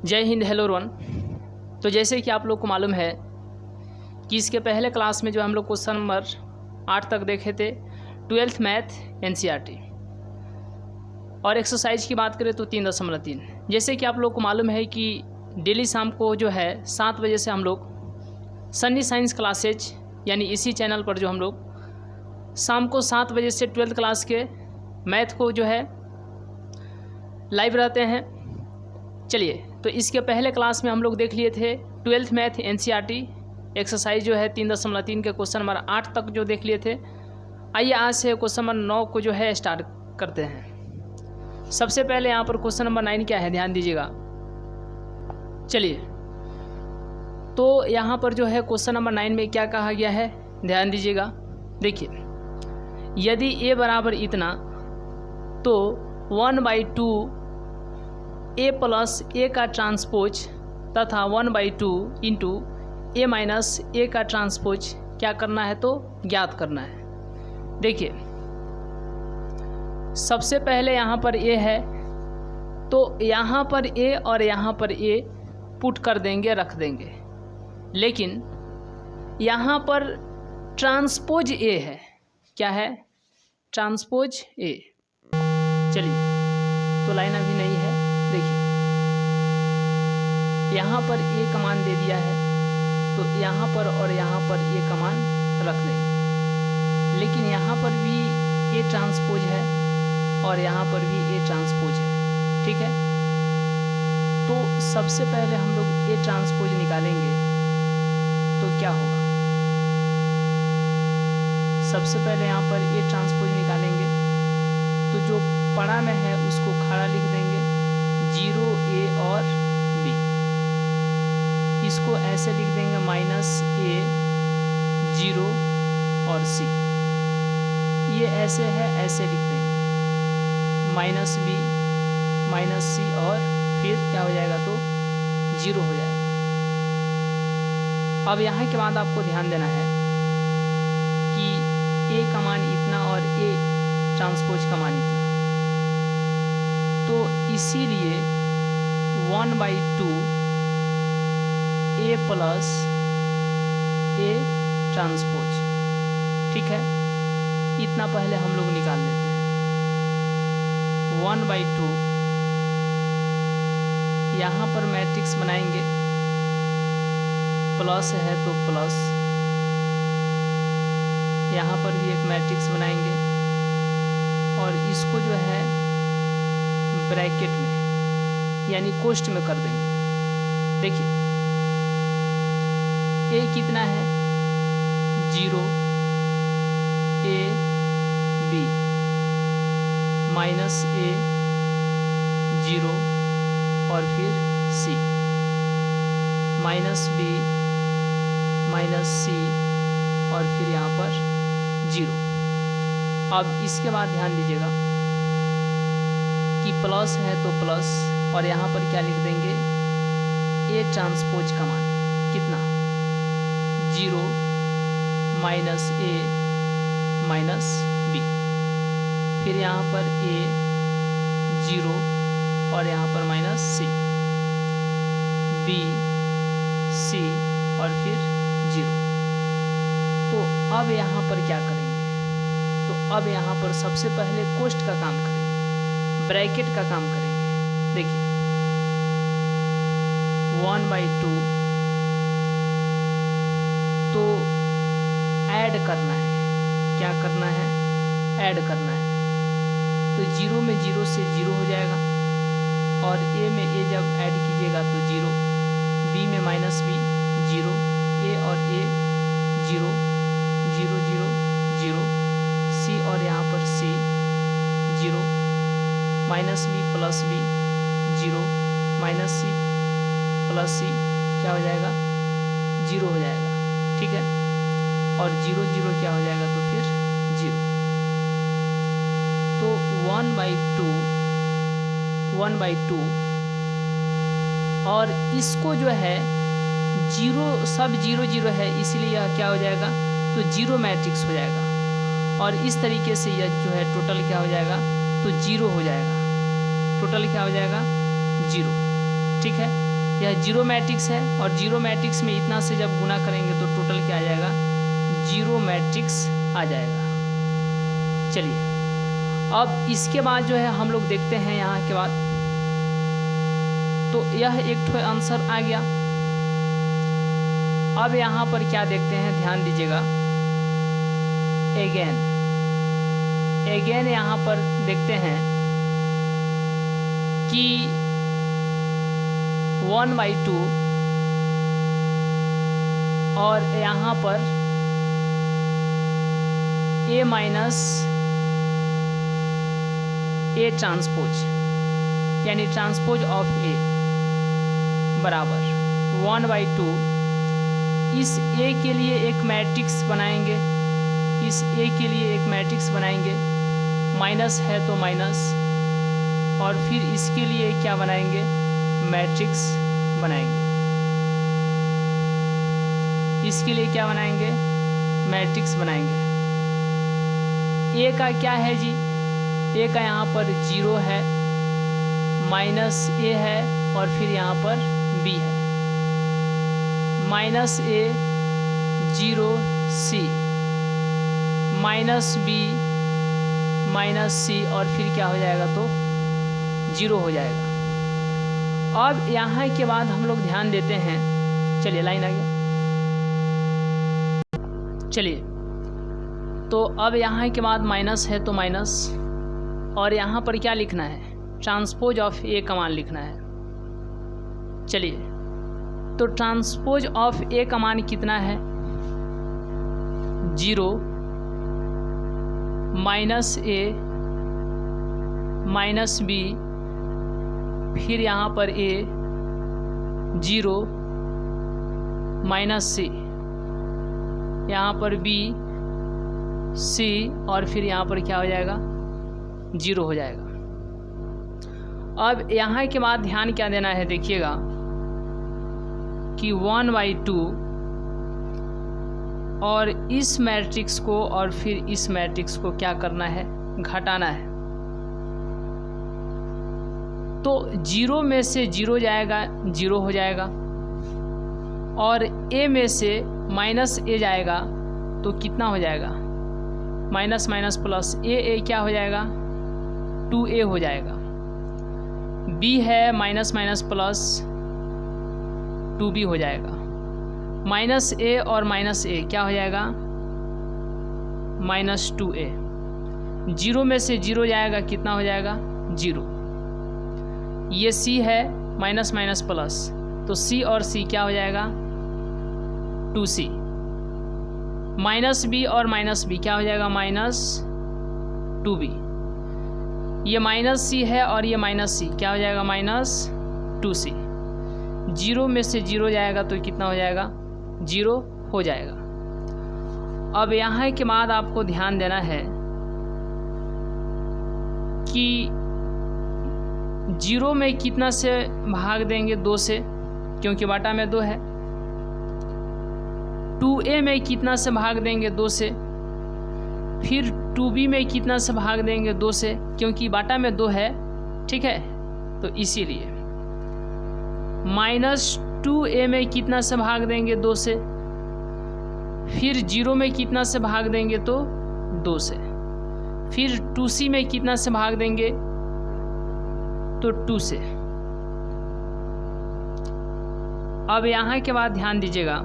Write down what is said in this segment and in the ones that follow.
जय Hind, hello one. तो जैसे कि आप लोग को मालूम है कि इसके पहले क्लास में जो हम लोग क्वेश्चन नंबर 8 तक देखे थे 12th मैथ एनसीईआरटी, और एक्सरसाइज की बात करें तो 3.3। जैसे कि आप लोग को मालूम है कि डेली शाम को जो है 7 बजे से हम लोग सन्नी साइंस क्लासेज यानी इसी चैनल पर जो हम लोग शाम को 7 बजे से 12th क्लास के मैथ को जो है लाइव रहते हैं। चलिए, तो इसके पहले क्लास में हम लोग देख लिए थे 12th मैथ एनसीईआरटी एक्सरसाइज जो है 3.3 के क्वेश्चन नंबर 8 तक जो देख लिए थे। आइए आज से क्वेश्चन नंबर 9 को जो है स्टार्ट करते हैं। सबसे पहले यहाँ पर क्वेश्चन नंबर 9 क्या है, ध्यान दीजिएगा। चलिए, तो यहाँ पर जो है क्वेश्चन नंबर 9 में क्या कहा गया है, ध्यान दीजिएगा। देखिए, यदि a बराबर इतना तो 1/2 a प्लस a का ट्रांसपोज तथा 1/2 इंटू a माइनस a का ट्रांसपोज क्या करना है, तो ज्ञात करना है। देखिए, सबसे पहले यहाँ पर a है तो यहाँ पर a और यहाँ पर a पुट कर देंगे, रख देंगे। लेकिन यहाँ पर ट्रांसपोज a है, क्या है, ट्रांसपोज a। चलिए, तो लाइन अभी नहीं है। देखिए, यहाँ पर a का मान दे दिया है तो यहाँ पर और यहाँ पर a का मान रख देंगे। लेकिन यहाँ पर भी a ट्रांसपोज है और यहाँ पर भी a ट्रांसपोज है, ठीक है। तो सबसे पहले हम लोग a ट्रांसपोज निकालेंगे तो क्या होगा, सबसे पहले यहाँ पर a ट्रांसपोज निकालेंगे तो जो पड़ा में है उसको खड़ा लिख देंगे, 0 a और b। इसको ऐसे लिख देंगे माइनस a 0 और c। ये ऐसे है, ऐसे लिख देंगे माइनस b माइनस c और फिर क्या हो जाएगा, तो 0 हो जाएगा। अब यहाँ के बाद आपको ध्यान देना है कि a का मान इतना और a ट्रांसपोज का मान इतना, तो इसीलिए 1/2 a प्लस a ट्रांसपोज, ठीक है। इतना पहले हम लोग निकाल लेते हैं। 1/2 यहाँ पर मैट्रिक्स बनाएंगे, प्लस है तो प्लस, यहाँ पर भी एक मैट्रिक्स बनाएंगे और इसको जो है ब्रैकेट में यानी कोष्ठ में कर देंगे। देखिए, a कितना है, 0 a b माइनस a 0 और फिर c minus b minus c और फिर यहाँ पर 0। अब इसके बाद ध्यान दीजिएगा कि प्लस है तो प्लस और यहाँ पर क्या लिख देंगे, a ट्रांसपोज का मान कितना, 0 माइनस a माइनस b। फिर यहाँ पर a 0 और यहाँ पर माइनस c, b c और फिर 0। तो अब यहाँ पर क्या करेंगे, तो अब यहाँ पर सबसे पहले कोष्ठ का काम करेंगे, ब्रैकेट का काम करेंगे। देखिए, 1/2 तो ऐड करना है, क्या करना है, ऐड करना है। तो 0 में 0 से 0 हो जाएगा और a में a जब ऐड कीजिएगा तो 0, b में माइनस b 0, a और a 0 0 0 0, c और यहाँ पर c 0 minus b plus b 0 minus c plus c क्या हो जाएगा, 0 हो जाएगा, ठीक है। और 0 0 क्या हो जाएगा, तो फिर 0। तो 1/2 और इसको जो है 0 सब 0 0 है, इसीलिए यह क्या हो जाएगा, तो 0 मैट्रिक्स हो जाएगा। और इस तरीके से यह जो है टोटल क्या हो जाएगा, तो 0 हो जाएगा। टोटल क्या हो जाएगा, 0, ठीक है। यह जीरो मैट्रिक्स है और जीरो मैट्रिक्स में इतना से जब गुना करेंगे तो टोटल क्या आ जाएगा, जीरो मैट्रिक्स आ जाएगा। चलिए अब इसके बाद जो है हम लोग देखते हैं यहाँ के बाद, तो यह एक ठो आंसर आ गया। अब यहाँ पर क्या देखते हैं, ध्यान दीजिएगा, एगेन यहाँ पर देखते हैं कि 1/2 और यहाँ पर a माइनस ए ट्रांसपोज यानी ट्रांसपोज ऑफ ए बराबर 1/2। इस a के लिए एक मैट्रिक्स बनाएंगे, इस a के लिए एक मैट्रिक्स बनाएंगे, माइनस है तो माइनस, और फिर इसके लिए क्या बनाएंगे, मैट्रिक्स बनाएंगे। इसके लिए क्या बनाएंगे, मैट्रिक्स बनाएंगे। a का क्या है जी, a का यहाँ पर 0 है, माइनस a है और फिर यहाँ पर b है, minus a 0 c minus b minus c और फिर क्या हो जाएगा, तो 0 हो जाएगा। अब यहाँ के बाद हम लोग ध्यान देते हैं, चलिए लाइन आ गया, चलिए तो अब यहाँ के बाद माइनस है तो माइनस, और यहाँ पर क्या लिखना है, ट्रांसपोज ऑफ ए का मान लिखना है। चलिए तो ट्रांसपोज ऑफ ए का मान कितना है, 0 माइनस ए माइनस बी, फिर यहाँ पर a 0 माइनस c, यहाँ पर b c और फिर यहाँ पर क्या हो जाएगा, 0 हो जाएगा। अब यहाँ के बाद ध्यान क्या देना है, देखिएगा कि 1/2 और इस मैट्रिक्स को और फिर इस मैट्रिक्स को क्या करना है, घटाना है। तो 0 में से 0 जाएगा, 0 हो जाएगा, और a में से माइनस a जाएगा तो कितना हो जाएगा, माइनस माइनस प्लस a क्या हो जाएगा, 2a हो जाएगा। b है माइनस माइनस प्लस 2b हो जाएगा, माइनस a और माइनस a क्या हो जाएगा, माइनस 2a। 0 में से 0 जाएगा, कितना हो जाएगा, 0। ये c है माइनस माइनस प्लस, तो c और c क्या हो जाएगा, 2c। माइनस b और माइनस b क्या हो जाएगा, माइनस 2b। ये माइनस c है और ये माइनस c क्या हो जाएगा, माइनस 2c। 0 में से 0 जाएगा तो कितना हो जाएगा, 0 हो जाएगा। अब यहाँ के बाद आपको ध्यान देना है कि 0 में कितना से भाग देंगे, 2 से, क्योंकि बाटा में 2 है। 2a में कितना से भाग देंगे, 2 से, फिर 2b में कितना से भाग देंगे, 2 से, क्योंकि बाटा में 2 है, ठीक है, तो इसीलिए माइनस 2a में कितना से भाग देंगे, 2 से, फिर 0 में कितना से भाग देंगे, तो 2 से, फिर 2c में कितना से भाग देंगे, तो 2 से। अब यहाँ के बाद ध्यान दीजिएगा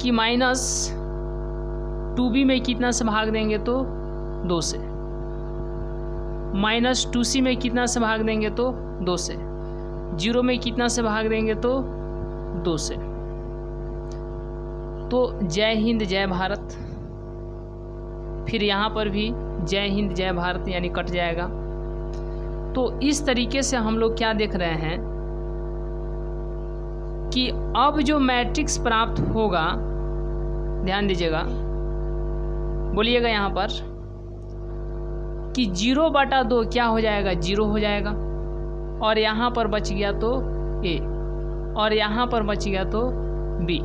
कि माइनस 2b में कितना से भाग देंगे, तो 2 से, माइनस 2c में कितना से भाग देंगे, तो 2 से, 0 में कितना से भाग देंगे, तो 2 से। तो जय हिंद जय भारत, फिर यहाँ पर भी जय हिंद जय भारत यानी कट जाएगा। तो इस तरीके से हम लोग क्या देख रहे हैं कि अब जो मैट्रिक्स प्राप्त होगा, ध्यान दीजिएगा, बोलिएगा यहाँ पर कि 0/2 क्या हो जाएगा, 0 हो जाएगा, और यहाँ पर बच गया तो a, और यहाँ पर बच गया तो b,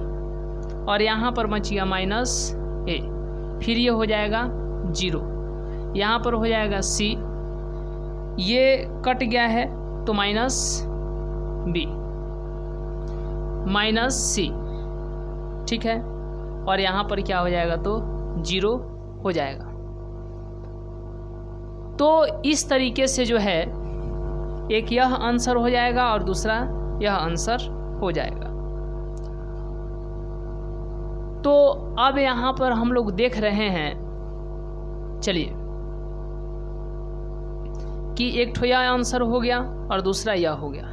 और यहाँ पर बच गया माइनस a, फिर ये हो जाएगा 0, यहाँ पर हो जाएगा c, ये कट गया है तो माइनस बी माइनस सी, ठीक है, और यहाँ पर क्या हो जाएगा तो 0 हो जाएगा। तो इस तरीके से जो है एक यह आंसर हो जाएगा और दूसरा यह आंसर हो जाएगा। तो अब यहाँ पर हम लोग देख रहे हैं, चलिए, कि एक ठो यह आंसर हो गया और दूसरा यह हो गया।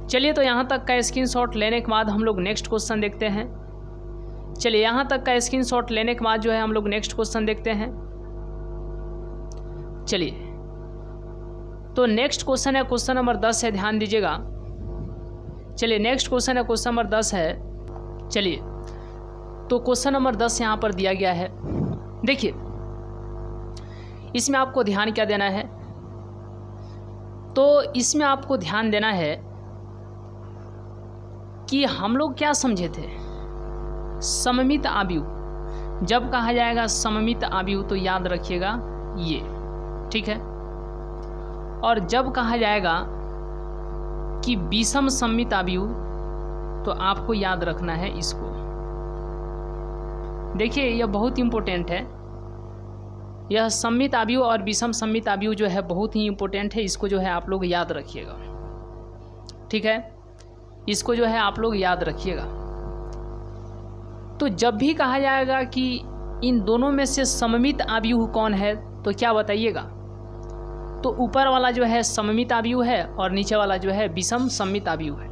चलिए, तो यहाँ तक का स्क्रीनशॉट लेने के बाद हम लोग नेक्स्ट क्वेश्चन देखते हैं। चलिए, यहाँ तक का स्क्रीनशॉट लेने के बाद जो है हम लोग नेक्स्ट क्वेश्चन देखते हैं। चलिए, तो नेक्स्ट क्वेश्चन है क्वेश्चन नंबर 10 है, ध्यान दीजिएगा। चलिए, नेक्स्ट क्वेश्चन है क्वेश्चन नंबर 10 है। चलिए, तो क्वेश्चन नंबर 10 यहाँ पर दिया गया है। देखिए, इसमें आपको ध्यान क्या देना है, तो इसमें आपको ध्यान देना है कि हम लोग क्या समझे थे, सममित आव्यूह। जब कहा जाएगा सममित आव्यूह तो याद रखिएगा ये, ठीक है। और जब कहा जाएगा कि विषम सममित आव्यूह तो आपको याद रखना है इसको। देखिए, यह बहुत इंपॉर्टेंट है, यह सममित आव्यूह और विषम सममित आव्यूह जो है बहुत ही इंपॉर्टेंट है। इसको जो है आप लोग याद रखिएगा, ठीक है, इसको जो है आप लोग याद रखिएगा। तो जब भी कहा जाएगा कि इन दोनों में से सममित आव्यूह कौन है तो क्या बताइएगा, तो ऊपर वाला जो है सममित आव्यूह है और नीचे वाला जो है विषम सममित आव्यूह है।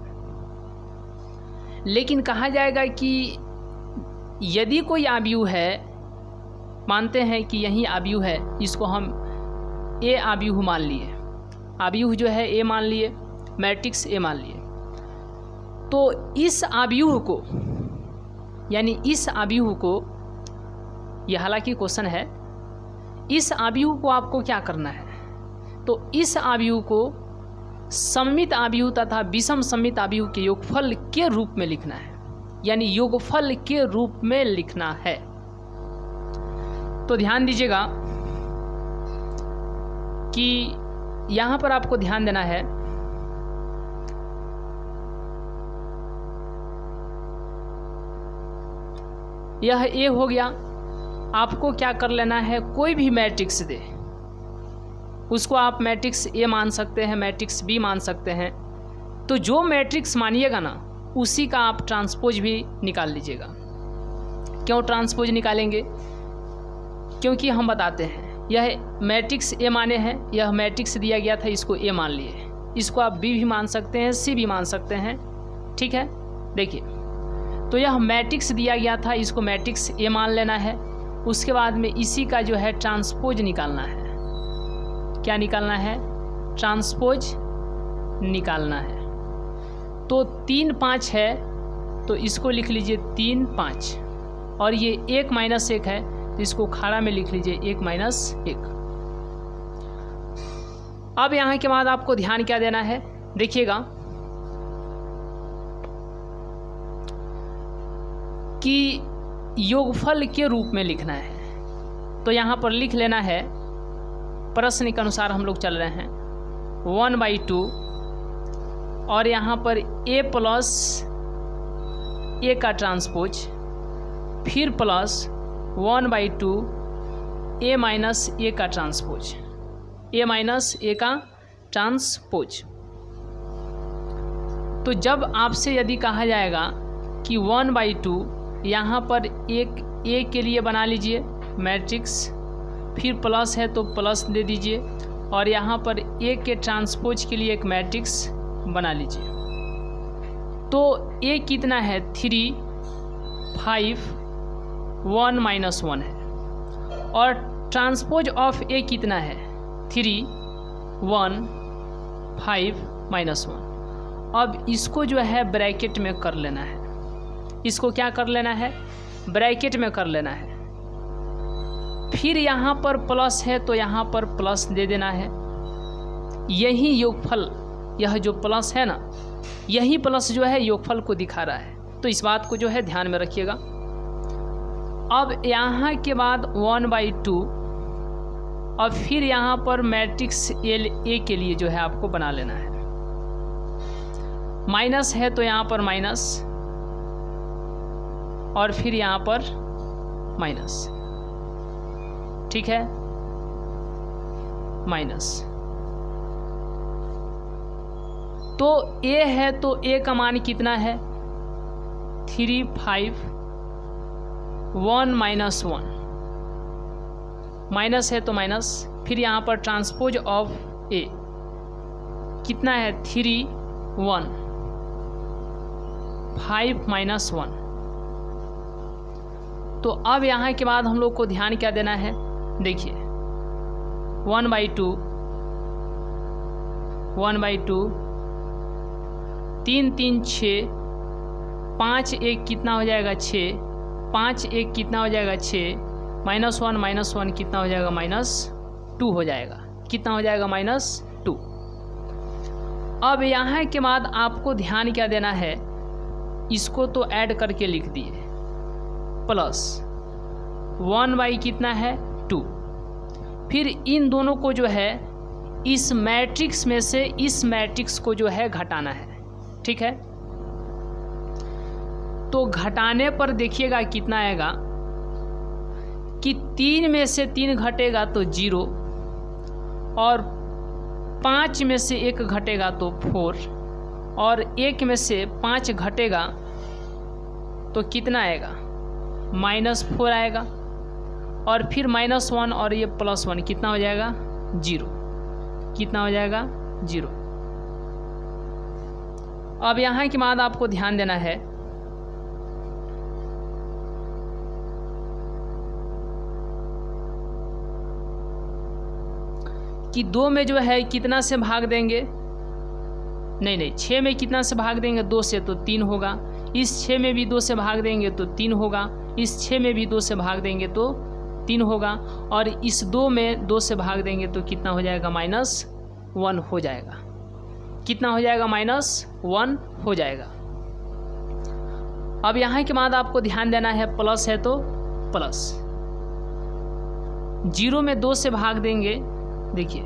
लेकिन कहा जाएगा कि यदि कोई आव्यूह है, मानते हैं कि यही आव्यूह है, इसको हम ए आव्यूह मान लिए, आव्यूह जो है ए मान लिए, मैट्रिक्स ए मान लिए, तो इस आव्यूह को, यानी इस आव्यूह को, यह हालांकि क्वेश्चन है, इस आव्यूह को आपको क्या करना है, तो इस आव्यूह को सममित आव्यूह तथा विषम सममित आव्यूह के योगफल के रूप में लिखना है, यानी योगफल के रूप में लिखना है। तो ध्यान दीजिएगा कि यहाँ पर आपको ध्यान देना है, यह ए हो गया। आपको क्या कर लेना है, कोई भी मैट्रिक्स दे उसको आप मैट्रिक्स ए मान सकते हैं, मैट्रिक्स बी मान सकते हैं, तो जो मैट्रिक्स मानिएगा ना उसी का आप ट्रांसपोज भी निकाल लीजिएगा। क्यों ट्रांसपोज निकालेंगे, क्योंकि हम बताते हैं यह मैट्रिक्स ए माने हैं, यह मैट्रिक्स दिया गया था, इसको ए मान लिए, इसको आप बी भी मान सकते हैं, सी भी मान सकते हैं, ठीक है। देखिए, तो यह मैट्रिक्स दिया गया था, इसको मैट्रिक्स ए मान लेना है। उसके बाद में इसी का जो है ट्रांसपोज निकालना है। क्या निकालना है, ट्रांसपोज निकालना है। तो 3 5 है तो इसको लिख लीजिए 3 5, और ये 1 माइनस 1 है तो इसको खाड़ा में लिख लीजिए 1 माइनस 1। अब यहाँ के बाद आपको ध्यान क्या देना है, देखिएगा कि योगफल के रूप में लिखना है। तो यहाँ पर लिख लेना है, प्रश्न के अनुसार हम लोग चल रहे हैं, 1/2 और यहाँ पर a प्लस ए का ट्रांसपोज, फिर प्लस 1/2 a माइनस ए का ट्रांसपोज, a माइनस ए का ट्रांसपोज। तो जब आपसे यदि कहा जाएगा कि 1/2, यहाँ पर एक ए के लिए बना लीजिए मैट्रिक्स, फिर प्लस है तो प्लस दे दीजिए, और यहाँ पर ए के ट्रांसपोज के लिए एक मैट्रिक्स बना लीजिए। तो ए कितना है, 3 5 1 माइनस 1 है, और ट्रांसपोज ऑफ ए कितना है, 3 1 5 माइनस 1। अब इसको जो है ब्रैकेट में कर लेना है, इसको क्या कर लेना है, ब्रैकेट में कर लेना है। फिर यहाँ पर प्लस है तो यहाँ पर प्लस दे देना है। यही योगफल, यह जो प्लस है ना, यही प्लस जो है योगफल को दिखा रहा है। तो इस बात को जो है ध्यान में रखिएगा। अब यहाँ के बाद 1/2 और फिर यहाँ पर मैट्रिक्स ए के लिए जो है आपको बना लेना है। माइनस है तो यहाँ पर माइनस और फिर यहाँ पर माइनस, ठीक है, माइनस। तो a है तो a का मान कितना है 3 5 1 माइनस 1, माइनस है तो माइनस, फिर यहाँ पर ट्रांसपोज ऑफ a कितना है 3 1 5 माइनस 1। तो अब यहाँ के बाद हम लोग को ध्यान क्या देना है, देखिए 1/2 1/2 3 3 6 5 1 कितना हो जाएगा 6, 5 1 कितना हो जाएगा 6, -1 कितना हो जाएगा -2 हो जाएगा, कितना हो जाएगा -2। अब यहाँ के बाद आपको ध्यान क्या देना है, इसको तो ऐड करके लिख दिए, प्लस 1 कितना है 2, फिर इन दोनों को जो है इस मैट्रिक्स में से इस मैट्रिक्स को जो है घटाना है, ठीक है। तो घटाने पर देखिएगा कितना आएगा कि 3 में से 3 घटेगा तो 0 और 5 में से 1 घटेगा तो 4 और 1 में से 5 घटेगा तो कितना आएगा -4 आएगा और फिर -1 और ये +1 कितना हो जाएगा 0, कितना हो जाएगा 0। अब यहाँ के बाद आपको ध्यान देना है कि 2 में जो है कितना से भाग देंगे, नहीं 6 में कितना से भाग देंगे 2 से तो 3 होगा, इस 6 में भी 2 से भाग देंगे तो 3 होगा, इस 6 में भी 2 से भाग देंगे तो 3 होगा और इस 2 में 2 से भाग देंगे तो कितना हो जाएगा -1 हो जाएगा, कितना हो जाएगा -1 हो जाएगा। अब यहाँ के बाद आपको ध्यान देना है प्लस है तो प्लस, 0 में 2 से भाग देंगे, देखिए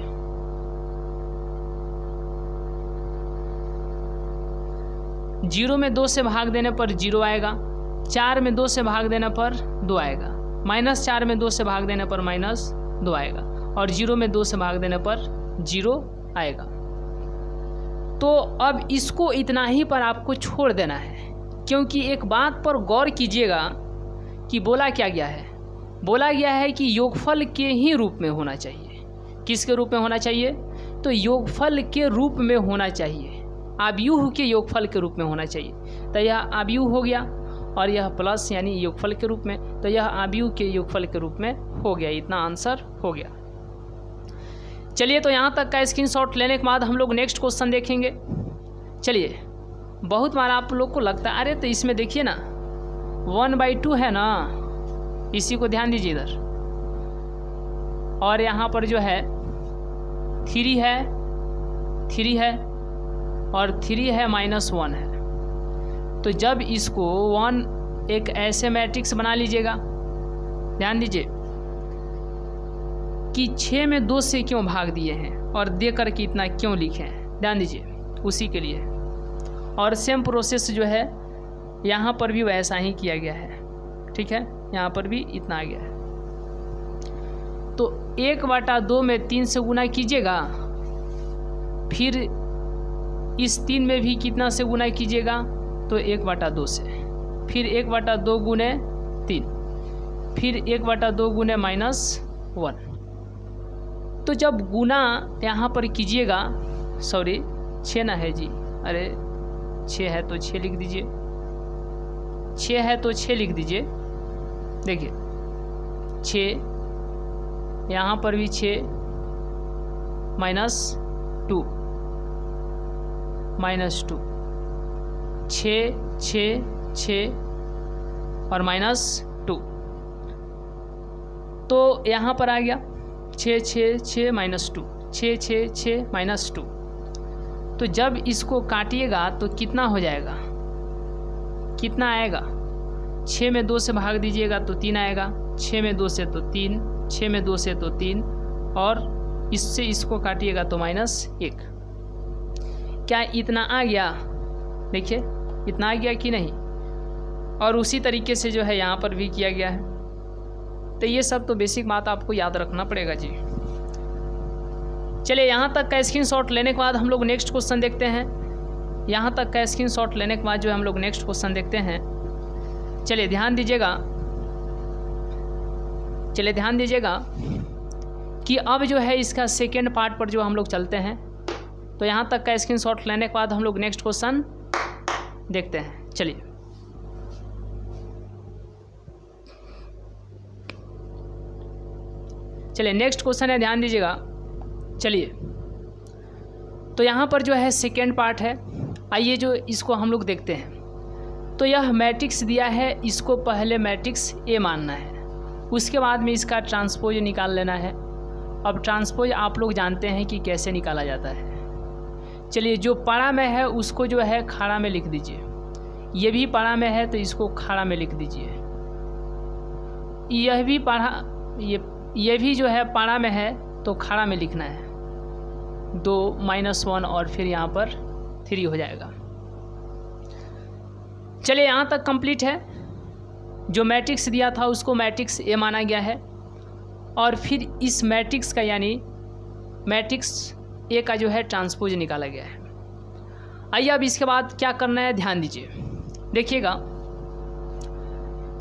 0 में 2 से भाग देने पर 0 आएगा, 4 में 2 से भाग देने पर 2 आएगा, -4 में 2 से भाग देने पर -2 आएगा और 0 में 2 से भाग देने पर 0 आएगा। तो अब इसको इतना ही पर आपको छोड़ देना है, क्योंकि एक बात पर गौर कीजिएगा कि बोला क्या गया है, बोला गया है कि योगफल के ही रूप में होना चाहिए। किसके रूप में होना चाहिए, तो योगफल के रूप में होना चाहिए, आव्यूह के योगफल के रूप में होना चाहिए। तो यह आव्यूह हो गया और यह प्लस यानी योगफल के रूप में, तो यह आव्यूह के योगफल के रूप में हो गया, इतना आंसर हो गया। चलिए तो यहाँ तक का स्क्रीनशॉट लेने के बाद हम लोग नेक्स्ट क्वेश्चन देखेंगे। चलिए, बहुत बार आप लोग को लगता है अरे तो इसमें देखिए ना 1/2 है ना, इसी को ध्यान दीजिए इधर, और यहाँ पर जो है 3 है और 3 है -1 है। तो जब इसको 1 एक ऐसे मैट्रिक्स बना लीजिएगा, ध्यान दीजिए कि 6 में 2 से क्यों भाग दिए हैं और दे करके इतना क्यों लिखे हैं, ध्यान दीजिए उसी के लिए। और सेम प्रोसेस जो है यहाँ पर भी वैसा ही किया गया है, ठीक है, यहाँ पर भी इतना आ गया है। तो 1/2 में 3 से गुना कीजिएगा, फिर इस 3 में भी कितना से गुना कीजिएगा तो 1/2 से, फिर 1/2 गुने 3, फिर 1/2 गुने -1। तो जब गुना यहाँ पर कीजिएगा, सॉरी 6 ना है जी, अरे 6 है तो 6 लिख दीजिए, 6 है तो 6 लिख दीजिए। देखिए 6, यहाँ पर भी 6 -2 -2, 6 6 6 और -2, तो यहाँ पर आ गया 6 6 6 -2, 6 6 6 -2। तो जब इसको काटिएगा तो कितना हो जाएगा, कितना आएगा, 6 में 2 से भाग दीजिएगा तो 3 आएगा, 6 में 2 से तो 3, 6 में 2 से तो 3 और इससे इसको काटिएगा तो -1। क्या इतना आ गया, देखिए इतना आ गया कि नहीं, और उसी तरीके से जो है यहाँ पर भी किया गया है। तो ये सब तो बेसिक बात आपको याद रखना पड़ेगा जी। चलिए यहाँ तक का स्क्रीनशॉट लेने के बाद हम लोग नेक्स्ट क्वेश्चन देखते हैं। यहाँ तक का स्क्रीनशॉट लेने के बाद जो है हम लोग नेक्स्ट क्वेश्चन देखते हैं। चलिए ध्यान दीजिएगा कि अब जो है इसका सेकेंड पार्ट पर जो हम लोग चलते हैं। तो यहाँ तक का स्क्रीनशॉट लेने के बाद हम लोग नेक्स्ट क्वेश्चन देखते हैं। चलिए नेक्स्ट क्वेश्चन है, ध्यान दीजिएगा। चलिए तो यहाँ पर जो है सेकेंड पार्ट है, आइए जो इसको हम लोग देखते हैं। तो यह मैट्रिक्स दिया है, इसको पहले मैट्रिक्स ए मानना है, उसके बाद में इसका ट्रांसपोज निकाल लेना है। अब ट्रांसपोज आप लोग जानते हैं कि कैसे निकाला जाता है। चलिए जो पारा में है उसको जो है खाड़ा में लिख दीजिए, ये भी पारा में है तो इसको खाड़ा में लिख दीजिए, यह भी पारा, ये भी जो है पारा में है तो खाड़ा में लिखना है। 2 -1 और फिर यहाँ पर 3 हो जाएगा। चलिए यहाँ तक कंप्लीट है। जो मैट्रिक्स दिया था उसको मैट्रिक्स ए माना गया है, और फिर इस मैट्रिक्स का यानी मैट्रिक्स ए का जो है ट्रांसपोज निकाला गया है। आइए अब इसके बाद क्या करना है, ध्यान दीजिए। देखिएगा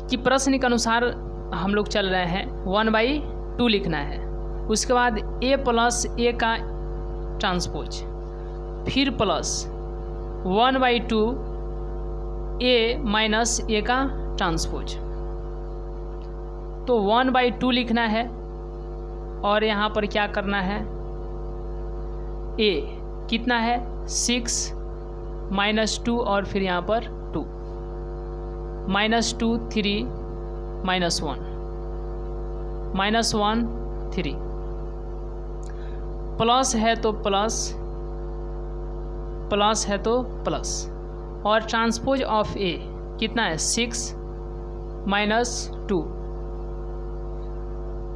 कि प्रश्न के अनुसार हम लोग चल रहे हैं, 1/2 लिखना है, उसके बाद a प्लस ए का ट्रांसपोज, फिर प्लस 1/2 a माइनस ए का ट्रांसपोज। तो 1/2 लिखना है और यहाँ पर क्या करना है, a कितना है 6 -2 और फिर यहाँ पर 2, -2 3 -1 -1 3, प्लस है तो प्लस, प्लस है तो प्लस, और ट्रांसपोज ऑफ ए कितना है 6 -2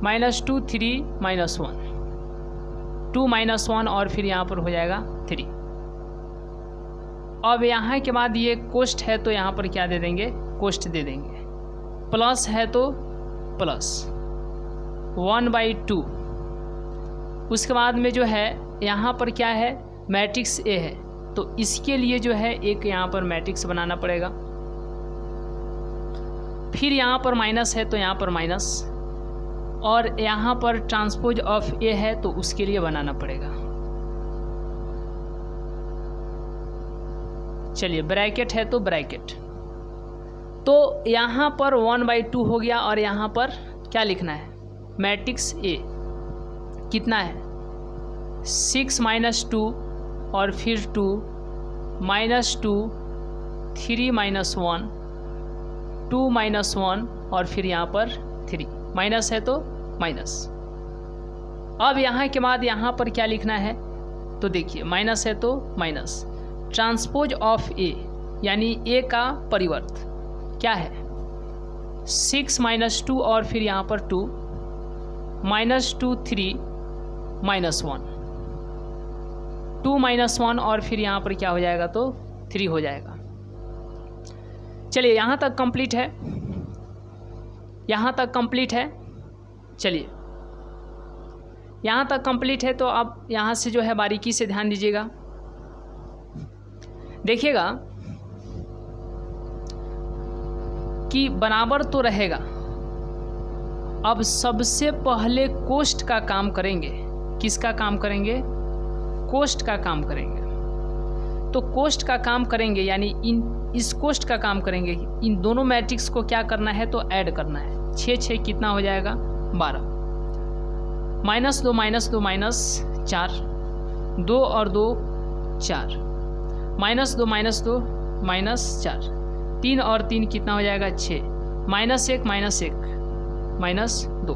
-2 3 -1 2 -1 और फिर यहाँ पर हो जाएगा 3। अब यहाँ के बाद ये कोष्ट है तो यहाँ पर क्या दे देंगे, कोष्ट दे देंगे। प्लस है तो प्लस 1/2, उसके बाद में जो है यहाँ पर क्या है मैट्रिक्स ए है, तो इसके लिए जो है एक यहाँ पर मैट्रिक्स बनाना पड़ेगा। फिर यहाँ पर माइनस है तो यहाँ पर माइनस, और यहाँ पर ट्रांसपोज ऑफ ए है तो उसके लिए बनाना पड़ेगा। चलिए ब्रैकेट है तो ब्रैकेट, तो यहाँ पर 1/2 हो गया, और यहाँ पर क्या लिखना है मैट्रिक्स ए कितना है 6 -2 और फिर 2 -2 3 -1 2 -1 और फिर यहाँ पर 3, माइनस है तो माइनस। अब यहाँ के बाद यहाँ पर क्या लिखना है, तो देखिए माइनस है तो माइनस, ट्रांसपोज ऑफ ए यानी ए का परिवर्त क्या है 6 -2 और फिर यहाँ पर 2 -2 3 -1 2 -1 और फिर यहाँ पर क्या हो जाएगा तो 3 हो जाएगा। चलिए यहाँ तक कंप्लीट है, यहाँ तक कंप्लीट है। चलिए यहाँ तक कंप्लीट है, तो अब यहाँ से जो है बारीकी से ध्यान दीजिएगा। देखिएगा कि बराबर तो रहेगा। अब सबसे पहले कोष्ट का काम करेंगे, किसका काम करेंगे, कोष्ट का काम करेंगे। तो कोष्ट का काम करेंगे यानी इस कोष्ट का काम करेंगे, इन दोनों मैट्रिक्स को क्या करना है तो ऐड करना है। 6 कितना हो जाएगा 12, -2 -2 -4, 2 और 2 4, -2 -2 -4, 3 और 3 कितना हो जाएगा 6, -1 -2,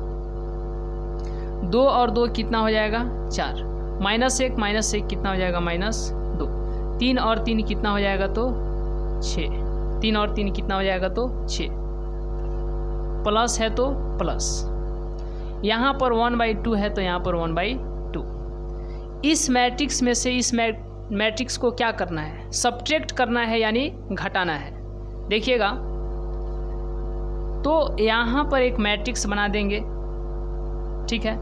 2 और 2 कितना हो जाएगा 4, -1 -1 कितना हो जाएगा -2, 3 और 3 कितना हो जाएगा तो 6, 3 और 3 कितना हो जाएगा तो 6, प्लस है तो प्लस, यहाँ पर 1/2 है तो यहाँ पर 1/2। इस मैट्रिक्स में से इस मैट्रिक्स को क्या करना है, सब्ट्रैक्ट करना है यानी घटाना है। देखिएगा, तो यहाँ पर एक मैट्रिक्स बना देंगे, ठीक है।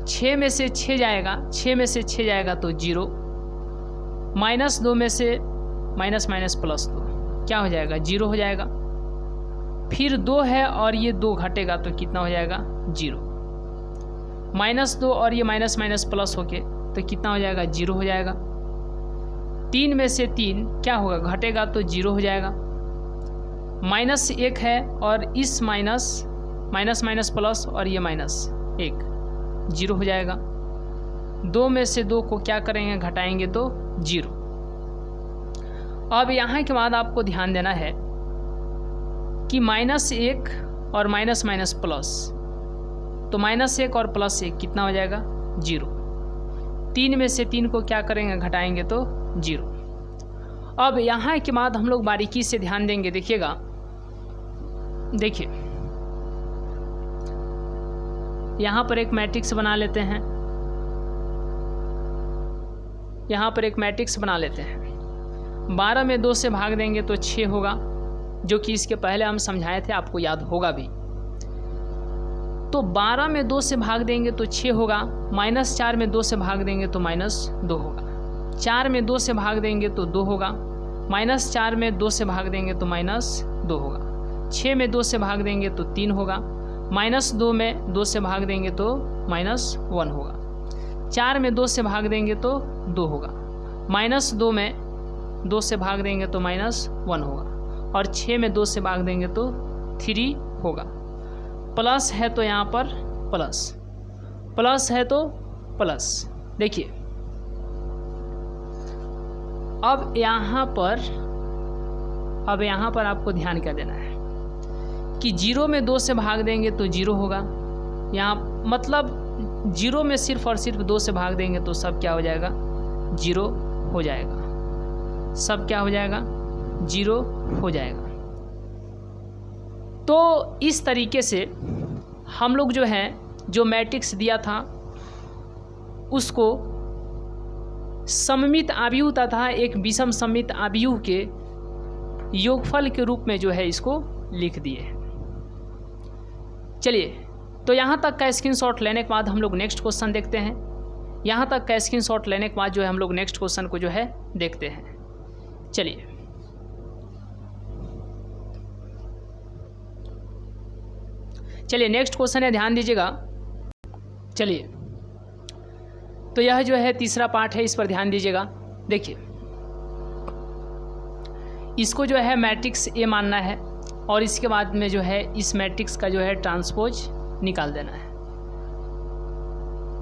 6 में से 6 जाएगा, 6 में से 6 जाएगा तो 0, -2 में से माइनस माइनस प्लस 2 क्या हो जाएगा, 0 हो जाएगा। फिर 2 है और ये 2 घटेगा तो कितना हो जाएगा, 0। -2 और ये माइनस माइनस प्लस होके तो कितना हो जाएगा, 0 हो जाएगा। 3 में से 3 क्या होगा, घटेगा तो 0 हो जाएगा। -1 है और इस माइनस माइनस प्लस और ये -1 0 हो जाएगा। 2 में से 2 को क्या करेंगे, घटाएंगे तो 0। अब यहाँ के बाद आपको ध्यान देना है कि -1 और माइनस माइनस प्लस, तो -1 और +1 कितना हो जाएगा, 0। 3 में से 3 को क्या करेंगे, घटाएंगे तो 0। अब यहाँ के बाद हम लोग बारीकी से ध्यान देंगे। देखिएगा, देखिए यहाँ पर एक मैट्रिक्स बना लेते हैं, यहाँ पर एक मैट्रिक्स बना लेते हैं। 12 में 2 से भाग देंगे तो 6 होगा, जो कि इसके पहले हम समझाए थे, आपको याद होगा भी। तो 12 में 2 से भाग देंगे तो 6 होगा, -4 में 2 से भाग देंगे तो -2 होगा। 4 में 2 से भाग देंगे तो 2 होगा, -4 में 2 से भाग देंगे तो -2 होगा। 6 में 2 से भाग देंगे तो 3 होगा, -2 में 2 से भाग देंगे तो -1 होगा। 4 में 2 से भाग देंगे तो 2 होगा, -2 में 2 से भाग देंगे तो -1 होगा, और 6 में 2 से भाग देंगे तो 3 होगा। प्लस है तो यहाँ पर प्लस है तो प्लस। देखिए, अब यहाँ पर आपको ध्यान क्या देना है कि 0 में 2 से भाग देंगे तो 0 होगा। यहाँ मतलब 0 में सिर्फ और सिर्फ 2 से भाग देंगे तो सब क्या हो जाएगा, 0 हो जाएगा। सब क्या हो जाएगा, 0 हो जाएगा। तो इस तरीके से हम लोग जो है, जो मैट्रिक्स दिया था उसको सममित आव्यूह तथा एक विषम सममित आव्यूह के योगफल के रूप में जो है इसको लिख दिए। चलिए, तो यहाँ तक का स्क्रीनशॉट लेने के बाद हम लोग नेक्स्ट क्वेश्चन देखते हैं। यहाँ तक का स्क्रीनशॉट लेने के बाद जो है हम लोग नेक्स्ट क्वेश्चन को जो है देखते हैं। चलिए, नेक्स्ट क्वेश्चन है, ध्यान दीजिएगा। चलिए, तो यह जो है तीसरा पार्ट है, इस पर ध्यान दीजिएगा। देखिए, इसको जो है मैट्रिक्स ए मानना है और इसके बाद में जो है इस मैट्रिक्स का जो है ट्रांसपोज निकाल देना है।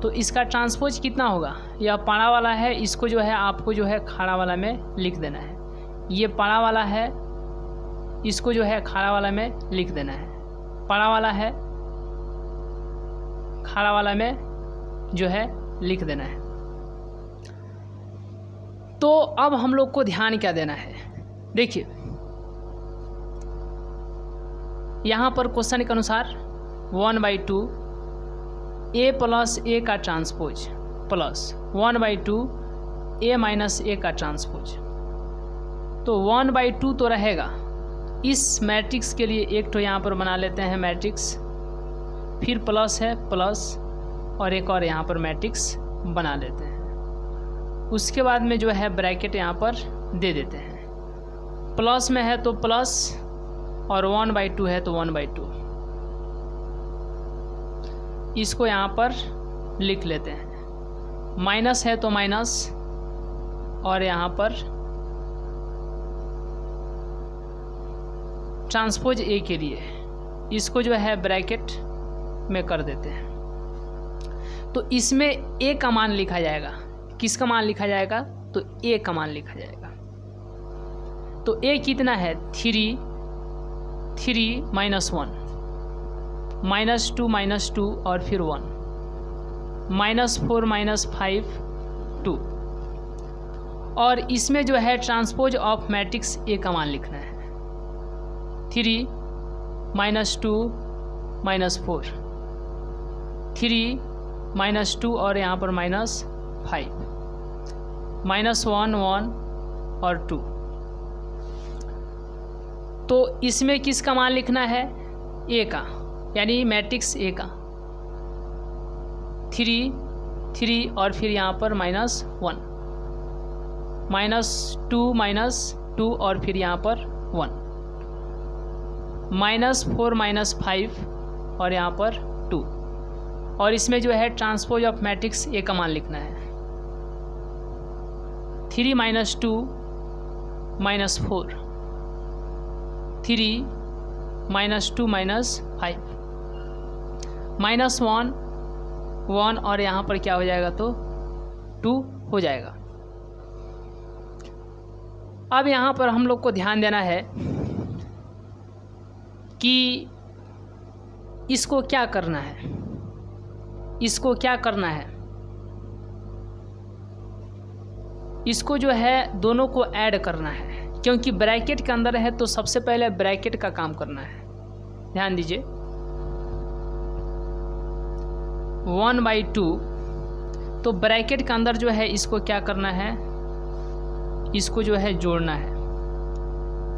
तो इसका ट्रांसपोज कितना होगा, यह पाड़ा वाला है, इसको जो है आपको जो है खाड़ा वाला में लिख देना है। ये पाड़ा वाला है, इसको जो है खाड़ा वाला में लिख देना है। पाड़ा वाला है, खाड़ा वाला में जो है लिख देना है। तो अब हम लोग को ध्यान क्या देना है, देखिए यहाँ पर क्वेश्चन के अनुसार 1/2 a + a का ट्रांसपोज प्लस 1/2 a - a का ट्रांसपोज। तो 1/2 तो रहेगा। इस मैट्रिक्स के लिए एक तो यहाँ पर बना लेते हैं मैट्रिक्स, फिर प्लस है प्लस और एक और यहाँ पर मैट्रिक्स बना लेते हैं। उसके बाद में जो है ब्रैकेट यहाँ पर दे देते हैं। प्लस में है तो प्लस और 1/2 है तो 1/2, इसको यहाँ पर लिख लेते हैं। माइनस है तो माइनस और यहाँ पर ट्रांसपोज ए के लिए इसको जो है ब्रैकेट में कर देते हैं। तो इसमें ए का मान लिखा जाएगा। किसका मान लिखा जाएगा, तो ए का मान लिखा जाएगा। तो ए कितना है, 3 -1 -2 और फिर 1 -4 -5 2। और इसमें जो है ट्रांसपोज ऑफ मैट्रिक्स ए का मान लिखना है। 3 -2 -4 3 -2 और यहाँ पर -5 -1 1 और 2। तो इसमें किसका मान लिखना है? ए का, यानी मैट्रिक्स ए का 3 3 और फिर यहाँ पर -1 -2 और फिर यहाँ पर 1 -4 -5 और यहाँ पर 2। और इसमें जो है ट्रांसपोज ऑफ मैट्रिक्स ए का मान लिखना है 3 - 2 -4 3 -2 -5 -1 1 और यहाँ पर क्या हो जाएगा? तो 2 हो जाएगा। अब यहाँ पर हम लोग को ध्यान देना है कि इसको क्या करना है, इसको क्या करना है। इसको जो है दोनों को ऐड करना है, क्योंकि ब्रैकेट के अंदर है तो सबसे पहले ब्रैकेट का काम करना है। ध्यान दीजिए 1/2, तो ब्रैकेट के अंदर जो है इसको क्या करना है? इसको जो है जोड़ना है।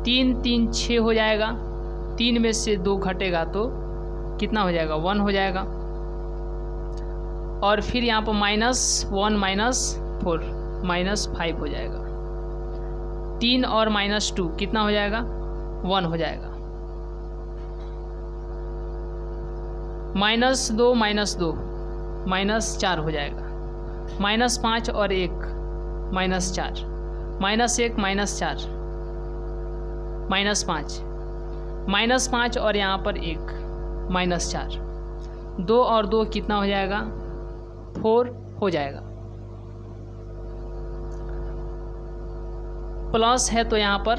3 3 6 हो जाएगा, 3 में से 2 घटेगा तो कितना हो जाएगा? 1 हो जाएगा। और फिर यहाँ पर -1 -4 -5 हो जाएगा। 3 और -2 कितना हो जाएगा? 1 हो जाएगा। -2 -2 -4 हो जाएगा। -5 और 1 -4 -1 -4 -5 -5 और यहाँ पर 1 -4 2 और 2 कितना हो जाएगा? 4 हो जाएगा। प्लस है तो यहाँ पर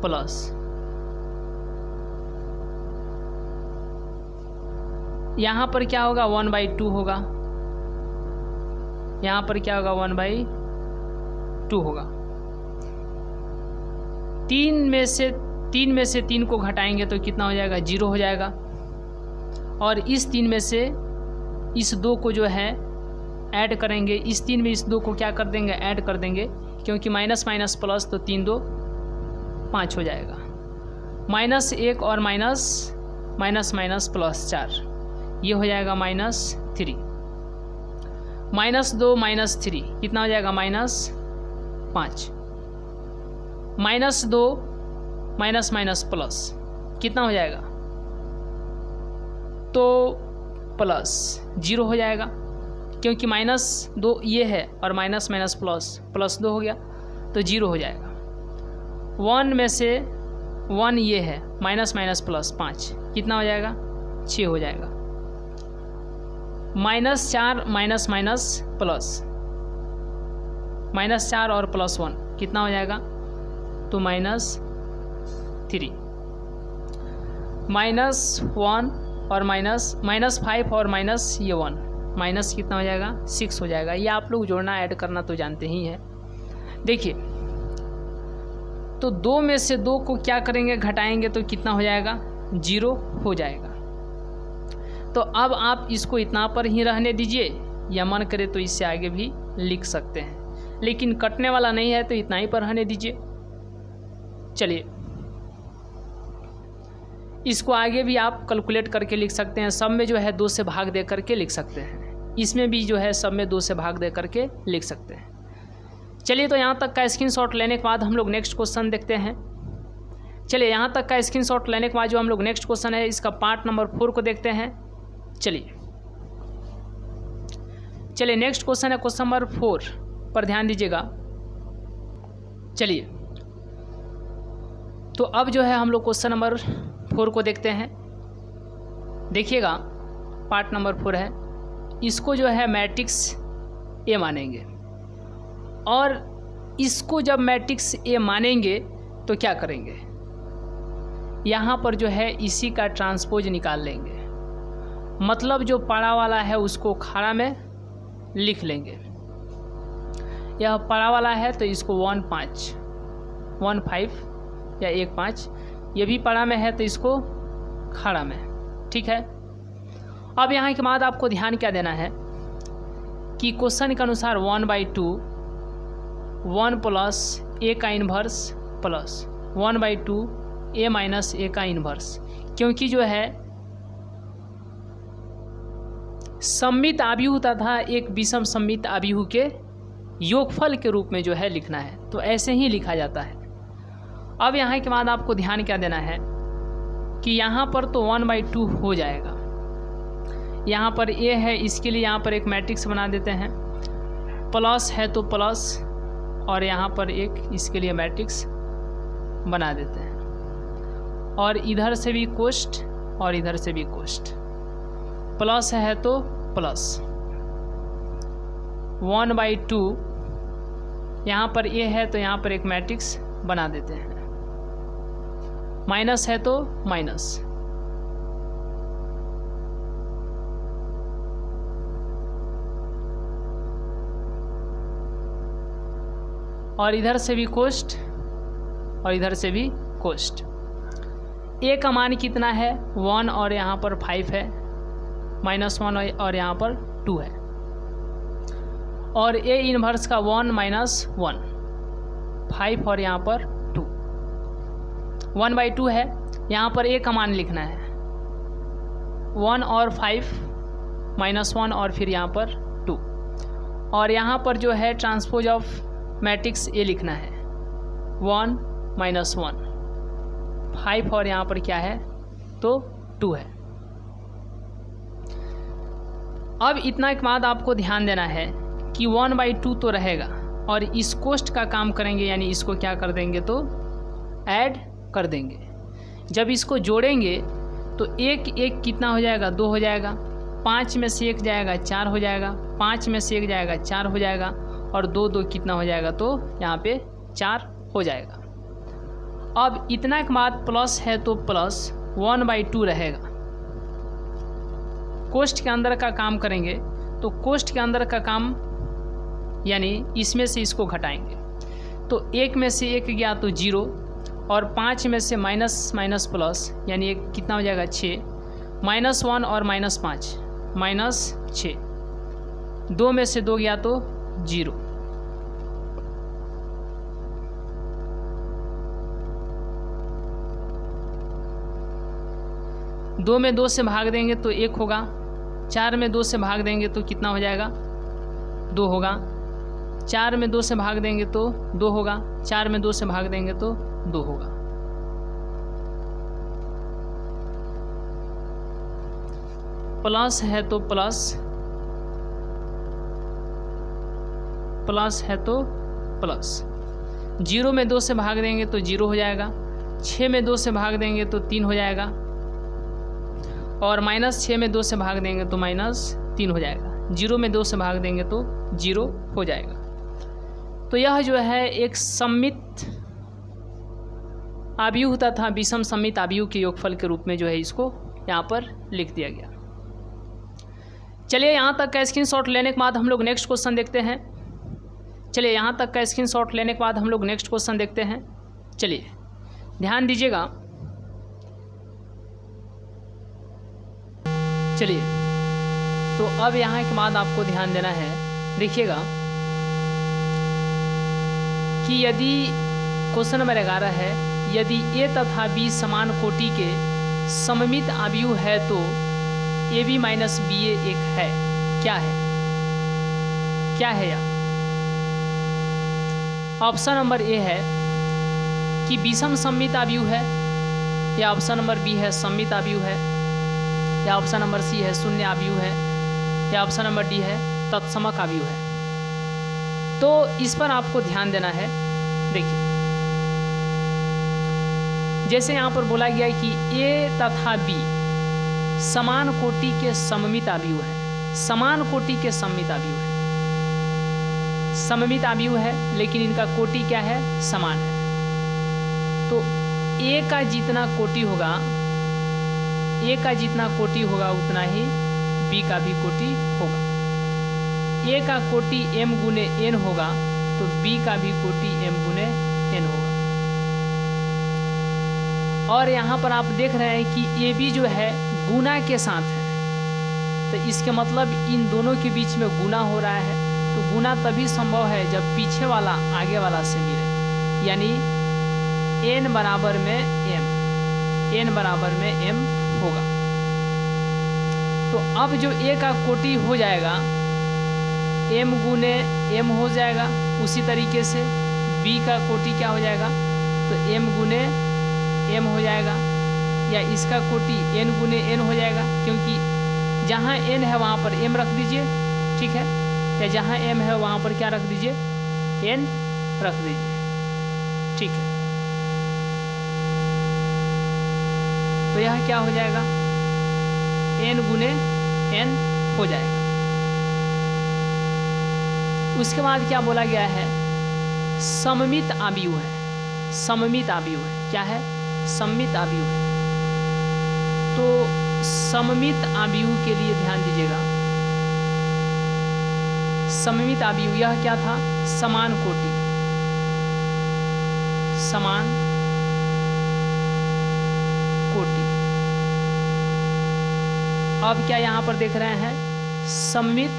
प्लस, यहाँ पर क्या होगा? 1/2 होगा। यहाँ पर क्या होगा? 1/2 होगा। 3 में से 3 को घटाएंगे तो कितना हो जाएगा? 0 हो जाएगा। और इस 3 में से इस 2 को जो है ऐड करेंगे, इस 3 में इस 2 को क्या कर देंगे? ऐड कर देंगे, क्योंकि माइनस माइनस प्लस तो 3 2 5 हो जाएगा। -1 और माइनस प्लस 4, ये हो जाएगा -3। -2 -3 कितना हो जाएगा? -5। -2 माइनस प्लस कितना हो जाएगा? तो प्लस 0 हो जाएगा, क्योंकि -2 ये है और माइनस प्लस 2 हो गया तो 0 हो जाएगा। 1 में से 1 ये है, माइनस प्लस 5 कितना हो जाएगा? 6 हो जाएगा। -4 माइनस प्लस -4 और +1 कितना हो जाएगा? तो -3। -1 और -5 और ये 1 माइनस कितना हो जाएगा? 6 हो जाएगा। ये आप लोग जोड़ना ऐड करना तो जानते ही हैं। देखिए तो 2 में से 2 को क्या करेंगे? घटाएंगे तो कितना हो जाएगा? 0 हो जाएगा। तो अब आप इसको इतना पर ही रहने दीजिए, या मन करे तो इससे आगे भी लिख सकते हैं, लेकिन कटने वाला नहीं है तो इतना ही पर रहने दीजिए। चलिए इसको आगे भी आप कैलकुलेट करके लिख सकते हैं। सब में जो है 2 से भाग दे करके लिख सकते हैं, इसमें भी जो है सब में 2 से भाग दे करके लिख सकते हैं। चलिए तो यहाँ तक का स्क्रीनशॉट लेने के बाद हम लोग नेक्स्ट क्वेश्चन देखते हैं। चलिए यहाँ तक का स्क्रीनशॉट लेने के बाद जो हम लोग नेक्स्ट क्वेश्चन है इसका पार्ट नंबर 4 को देखते हैं। चलिए नेक्स्ट क्वेश्चन है क्वेश्चन नंबर 4 पर ध्यान दीजिएगा। चलिए तो अब जो है हम लोग क्वेश्चन नंबर 4 को देखते हैं। देखिएगा पार्ट नंबर 4 है, इसको जो है मैट्रिक्स ए मानेंगे, और इसको जब मैट्रिक्स ए मानेंगे तो क्या करेंगे? यहाँ पर जो है इसी का ट्रांसपोज निकाल लेंगे, मतलब जो पड़ा वाला है उसको खड़ा में लिख लेंगे। यह पड़ा वाला है तो इसको 1 5 या 1 5, ये भी पड़ा में है तो इसको खड़ा में, ठीक है। अब यहाँ के बाद आपको ध्यान क्या देना है कि क्वेश्चन के अनुसार 1/2 1 प्लस ए का इन्वर्स प्लस 1/2 ए माइनस ए का इन्वर्स, क्योंकि जो है सममित आव्यूह तथा एक विषम सममित आव्यूह के योगफल के रूप में जो है लिखना है, तो ऐसे ही लिखा जाता है। अब यहाँ के बाद आपको ध्यान क्या देना है कि यहाँ पर तो 1/2 हो जाएगा, यहाँ पर ए है, इसके लिए यहाँ पर एक मैट्रिक्स बना देते हैं, प्लस है तो प्लस, और यहाँ पर एक इसके लिए मैट्रिक्स बना देते हैं, और इधर से भी कोष्ठ और इधर से भी कोष्ठ, प्लस है तो प्लस 1/2, यहाँ पर ए है तो यहाँ पर एक मैट्रिक्स बना देते हैं, माइनस है तो माइनस, और इधर से भी कोष्ठ और इधर से भी कोष्ठ। ए का मान कितना है 1 और यहाँ पर 5 है, -1 और यहाँ पर 2 है, और ए इन्वर्स का 1 - 1 5 और यहाँ पर 2 1/2 है। यहाँ पर ए का मान लिखना है 1 और 5 -1 और फिर यहाँ पर 2, और यहाँ पर जो है ट्रांसपोज ऑफ मैट्रिक्स ए लिखना है 1 - 1 5 और यहाँ पर क्या है तो 2 है। अब इतना के बाद आपको ध्यान देना है कि 1/2 तो रहेगा, और इस कोष्ठ का काम करेंगे, यानी इसको क्या कर देंगे तो ऐड कर देंगे। जब इसको जोड़ेंगे तो एक एक कितना हो जाएगा 2 हो जाएगा, 5 में से 1 जाएगा 4 हो जाएगा, 5 में से 1 जाएगा 4 हो जाएगा, और 2 2 कितना हो जाएगा तो यहाँ पे 4 हो जाएगा। अब इतना के बाद प्लस है तो प्लस 1/2 रहेगा। कोष्ठ के अंदर का काम करेंगे तो कोष्ठ के अंदर का काम यानी इसमें से इसको घटाएंगे, तो 1 में से 1 गया तो 0, और 5 में से माइनस माइनस प्लस यानी एक कितना हो जाएगा 6, -1 और -5 -6, 2 में से 2 गया तो 0, दो में 2 से भाग देंगे तो 1 होगा, 4 में 2 से भाग देंगे तो कितना हो जाएगा 2 होगा, 4 में 2 से भाग देंगे तो 2 होगा, 4 में 2 से भाग देंगे तो 2 होगा। प्लस है तो प्लस, प्लस है तो प्लस, 0 में 2 से भाग देंगे तो 0 हो जाएगा, 6 में 2 से भाग देंगे तो 3 हो जाएगा, और -6 में 2 से भाग देंगे तो -3 हो जाएगा, 0 में 2 से भाग देंगे तो 0 हो जाएगा। तो यह जो है एक सममित आव्यूह तथा विषम सममित आव्यूह के योगफल के रूप में जो है इसको यहाँ पर लिख दिया गया। चलिए यहाँ तक का स्क्रीनशॉट लेने के बाद हम लोग नेक्स्ट क्वेश्चन देखते हैं। चलिए यहाँ तक का स्क्रीनशॉट लेने के बाद हम लोग नेक्स्ट क्वेश्चन देखते हैं। चलिए ध्यान दीजिएगा। चलिए तो अब यहाँ के बाद आपको ध्यान देना है, देखिएगा कि यदि क्वेश्चन नंबर 11 है, यदि ए तथा बी समान कोटि के सममित आव्यूह है तो AB - BA एक है, क्या है, क्या है यह? ऑप्शन नंबर ए है कि विषम सममित आव्यूह है, या ऑप्शन नंबर बी है सममित आव्यूह है, या ऑप्शन नंबर सी है शून्य आव्यूह है, या ऑप्शन नंबर डी है तत्समक आव्यूह है। तो इस पर आपको ध्यान देना है। देखिए जैसे यहाँ पर बोला गया है कि ए तथा बी समान कोटि के सममित आव्यूह है, समान कोटि के सममित आव्यूह है, सममित आव्यूह है, लेकिन इनका कोटि क्या है, समान है। तो ए का जितना कोटि होगा, ए का जितना कोटि होगा उतना ही बी का भी कोटि होगा। ए का कोटि m गुने n होगा तो बी का भी कोटि m गुने n होगा। और यहाँ पर आप देख रहे हैं कि ए बी जो है गुना के साथ है, तो इसके मतलब इन दोनों के बीच में गुना हो रहा है। तो गुना तभी संभव है जब पीछे वाला आगे वाला से मिले, यानी n बराबर में m, n बराबर में m होगा। तो अब जो a का कोटि हो जाएगा m गुने m हो जाएगा। उसी तरीके से b का कोटि क्या हो जाएगा, तो m गुने m हो जाएगा, या इसका कोटि n गुने n हो जाएगा, क्योंकि जहाँ n है वहाँ पर m रख दीजिए, ठीक है, या जहाँ m है वहाँ पर क्या रख दीजिए, n रख दीजिए, ठीक है। तो यह क्या हो जाएगा, n गुने n हो जाएगा। उसके बाद क्या बोला गया है, सममित आव्यूह है। सममित आव्यूह है, क्या है, सममित आव्यूह है। तो सममित आव्यूह के लिए ध्यान दीजिएगा। सममित आव्यूह यह क्या था, समान कोटि, समान कोटि। अब क्या यहाँ पर देख रहे हैं, सममित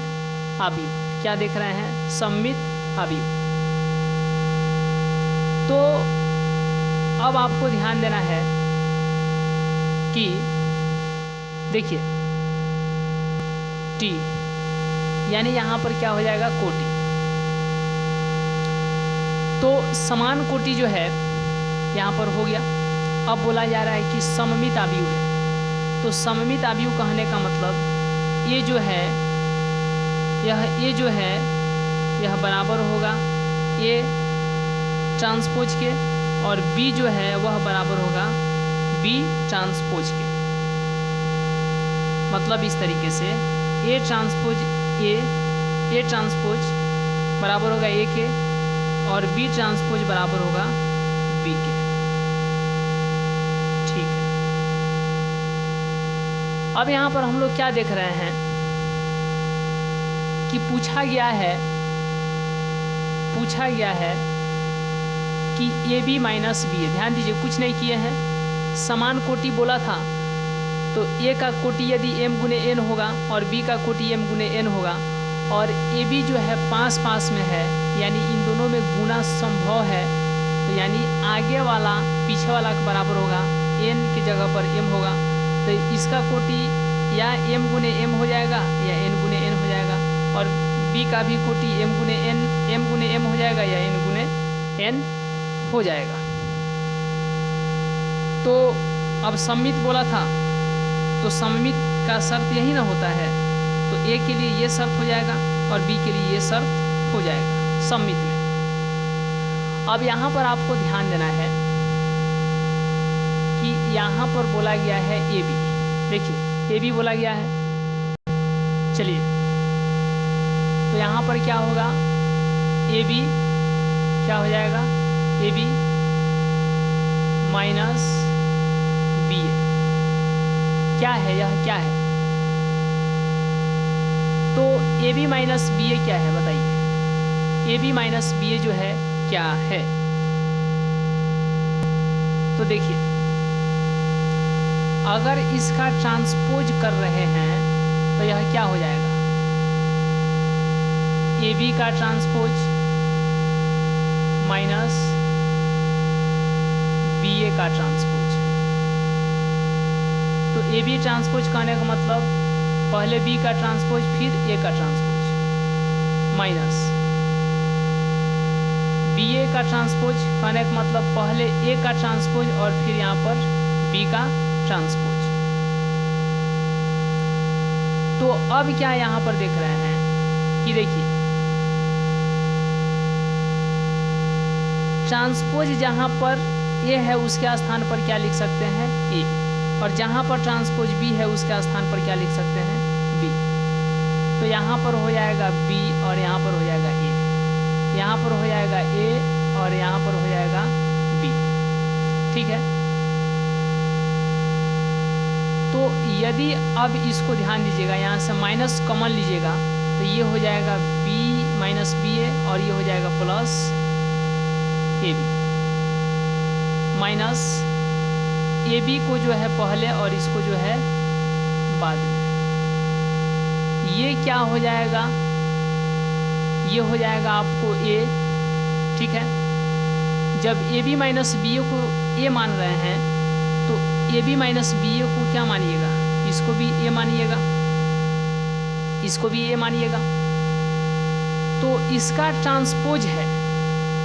आव्यूह, क्या देख रहे हैं, सममित आव्यूह। तो अब आपको ध्यान देना है कि देखिए t, यानी यहाँ पर क्या हो जाएगा, कोटि। तो समान कोटि जो है यहाँ पर हो गया। अब बोला जा रहा है कि सममित आव्यूह है। तो सममित आव्यूह कहने का मतलब ये जो है, ये जो है यह बराबर होगा a ट्रांसपोज के, और b जो है वह बराबर होगा b ट्रांसपोज के। मतलब इस तरीके से a ट्रांसपोज बराबर होगा a के, और b ट्रांसपोज बराबर होगा b के, ठीक है। अब यहाँ पर हम लोग क्या देख रहे हैं कि पूछा गया है कि AB माइनस बी है। ध्यान दीजिए, कुछ नहीं किए हैं, समान कोटि बोला था। तो A का कोटि यदि m गुने n होगा और B का कोटि m गुने n होगा, और AB जो है पास पास में है, यानी इन दोनों में गुना संभव है। तो यानी आगे वाला पीछे वाला के बराबर होगा, n की जगह पर m होगा। तो इसका कोटि या m गुने m हो जाएगा या n गुने n हो जाएगा, और B का भी कोटि m गुने m हो जाएगा या n गुने n हो जाएगा। तो अब सममित बोला था, तो सममित का शर्त यही ना होता है। तो A के लिए ये शर्त हो जाएगा और B के लिए ये शर्त हो जाएगा सममित में। अब यहाँ पर आपको ध्यान देना है कि यहाँ पर बोला गया है AB। देखिए AB बोला गया है, चलिए तो यहाँ पर क्या होगा, AB क्या हो जाएगा, AB माइनस BA। क्या है, यह क्या है, तो AB माइनस BA क्या है बताइए। AB माइनस BA जो है क्या है, तो देखिए अगर इसका ट्रांसपोज कर रहे हैं तो यह क्या हो जाएगा, AB का ट्रांसपोज माइनस BA का ट्रांसपोज। तो AB ट्रांसपोज कहने का मतलब पहले B का ट्रांसपोज फिर A का ट्रांसपोज, माइनस BA का ट्रांसपोज कहने का मतलब पहले A का ट्रांसपोज और फिर यहाँ पर B का ट्रांसपोज। तो अब क्या यहाँ पर देख रहे हैं कि देखिए ट्रांसपोज जहाँ पर A है उसके स्थान पर क्या लिख सकते हैं, A, और जहाँ पर ट्रांसपोज B है उसके स्थान पर क्या लिख सकते हैं, B। तो यहाँ पर हो जाएगा B और यहाँ पर हो जाएगा A, यहाँ पर हो जाएगा A और यहाँ पर हो जाएगा B, ठीक है। तो यदि अब इसको ध्यान दीजिएगा, यहाँ से माइनस कॉमन लीजिएगा तो ये हो जाएगा B माइनस BA और ये हो जाएगा प्लस AB, माइनस AB को जो है पहले और इसको जो है बाद में, ये क्या हो जाएगा, ये हो जाएगा आपको a, ठीक है। जब ए बी माइनस बी ए को a मान रहे हैं तो ए बी माइनस बी ए को क्या मानिएगा, इसको भी a मानिएगा, इसको भी a मानिएगा। तो इसका ट्रांसपोज है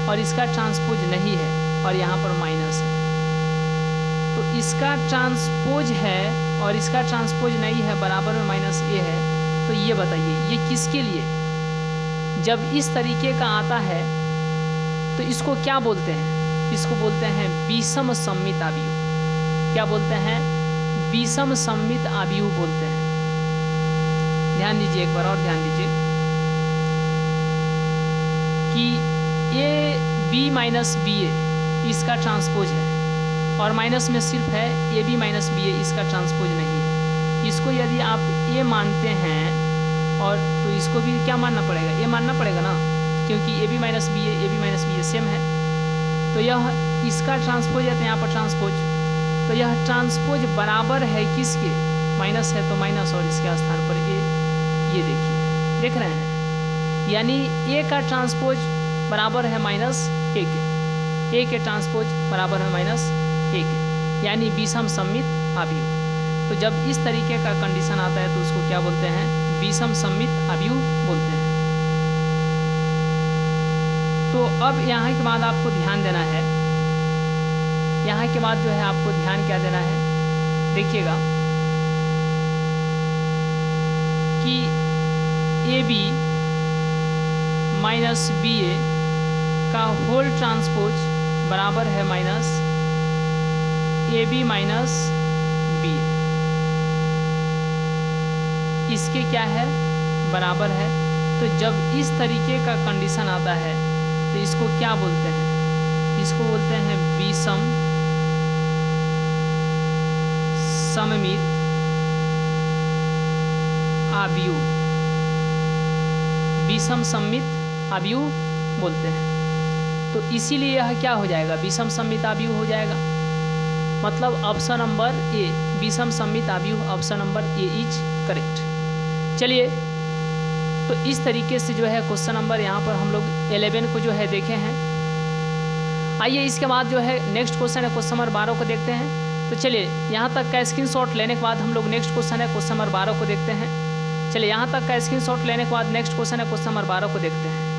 और इसका ट्रांसपोज नहीं है और यहाँ पर माइनस है। तो इसका ट्रांसपोज है और इसका ट्रांसपोज नहीं है, बराबर में माइनस ए है। तो ये बताइए ये किसके लिए, जब इस तरीके का आता है तो इसको क्या बोलते हैं, इसको बोलते हैं विषम सममित आव्यूह। क्या बोलते हैं, विषम सममित आव्यूह बोलते हैं। ध्यान दीजिए, एक बार और ध्यान दीजिए कि ए बी माइनस बी ए इसका ट्रांसपोज है और माइनस में सिर्फ है ए बी माइनस बी ए, इसका ट्रांसपोज नहीं है। इसको यदि आप ए मानते हैं और तो इसको भी क्या मानना पड़ेगा, ए मानना पड़ेगा ना, क्योंकि A B minus B A same है। तो यह इसका ट्रांसपोज है, तो यहाँ पर ट्रांसपोज, तो यह ट्रांसपोज बराबर है किसके, माइनस है तो माइनस और इसके स्थान पर ए। ये देखिए, देख रहे हैं, यानी ए का ट्रांसपोज बराबर है माइनस ए के, ए के ट्रांसपोज बराबर है माइनस ए के, यानी विषम सममित आव्यूह। तो जब इस तरीके का कंडीशन आता है तो उसको क्या बोलते हैं, विषम सममित आव्यूह बोलते हैं। तो अब यहाँ के बाद आपको ध्यान देना है, यहाँ के बाद जो है आपको ध्यान क्या देना है, देखिएगा कि A B minus B A का होल ट्रांसपोज बराबर है minus A B minus B A, इसके क्या है, बराबर है। तो जब इस तरीके का कंडीशन आता है तो इसको क्या बोलते हैं, इसको बोलते हैं विषम सममित आव्यूह, विषम सममित आव्यूह बोलते हैं। तो इसीलिए यह क्या हो जाएगा, विषम सममित आव्यूह हो जाएगा। मतलब ऑप्शन नंबर ए, विषम सममित आव्यूह, option number A is correct. चलिए, तो इस तरीके से जो है क्वेश्चन नंबर यहाँ पर हम लोग 11 को जो है देखे हैं। आइए इसके बाद जो है नेक्स्ट क्वेश्चन है क्वेश्चन नंबर 12 को देखते हैं। तो चलिए यहाँ तक का स्क्रीनशॉट लेने के बाद हम लोग नेक्स्ट क्वेश्चन है क्वेश्चन नंबर 12 को देखते हैं। चलिए यहाँ तक का स्क्रीनशॉट लेने के बाद नेक्स्ट क्वेश्चन है क्वेश्चन नंबर 12 को देखते हैं।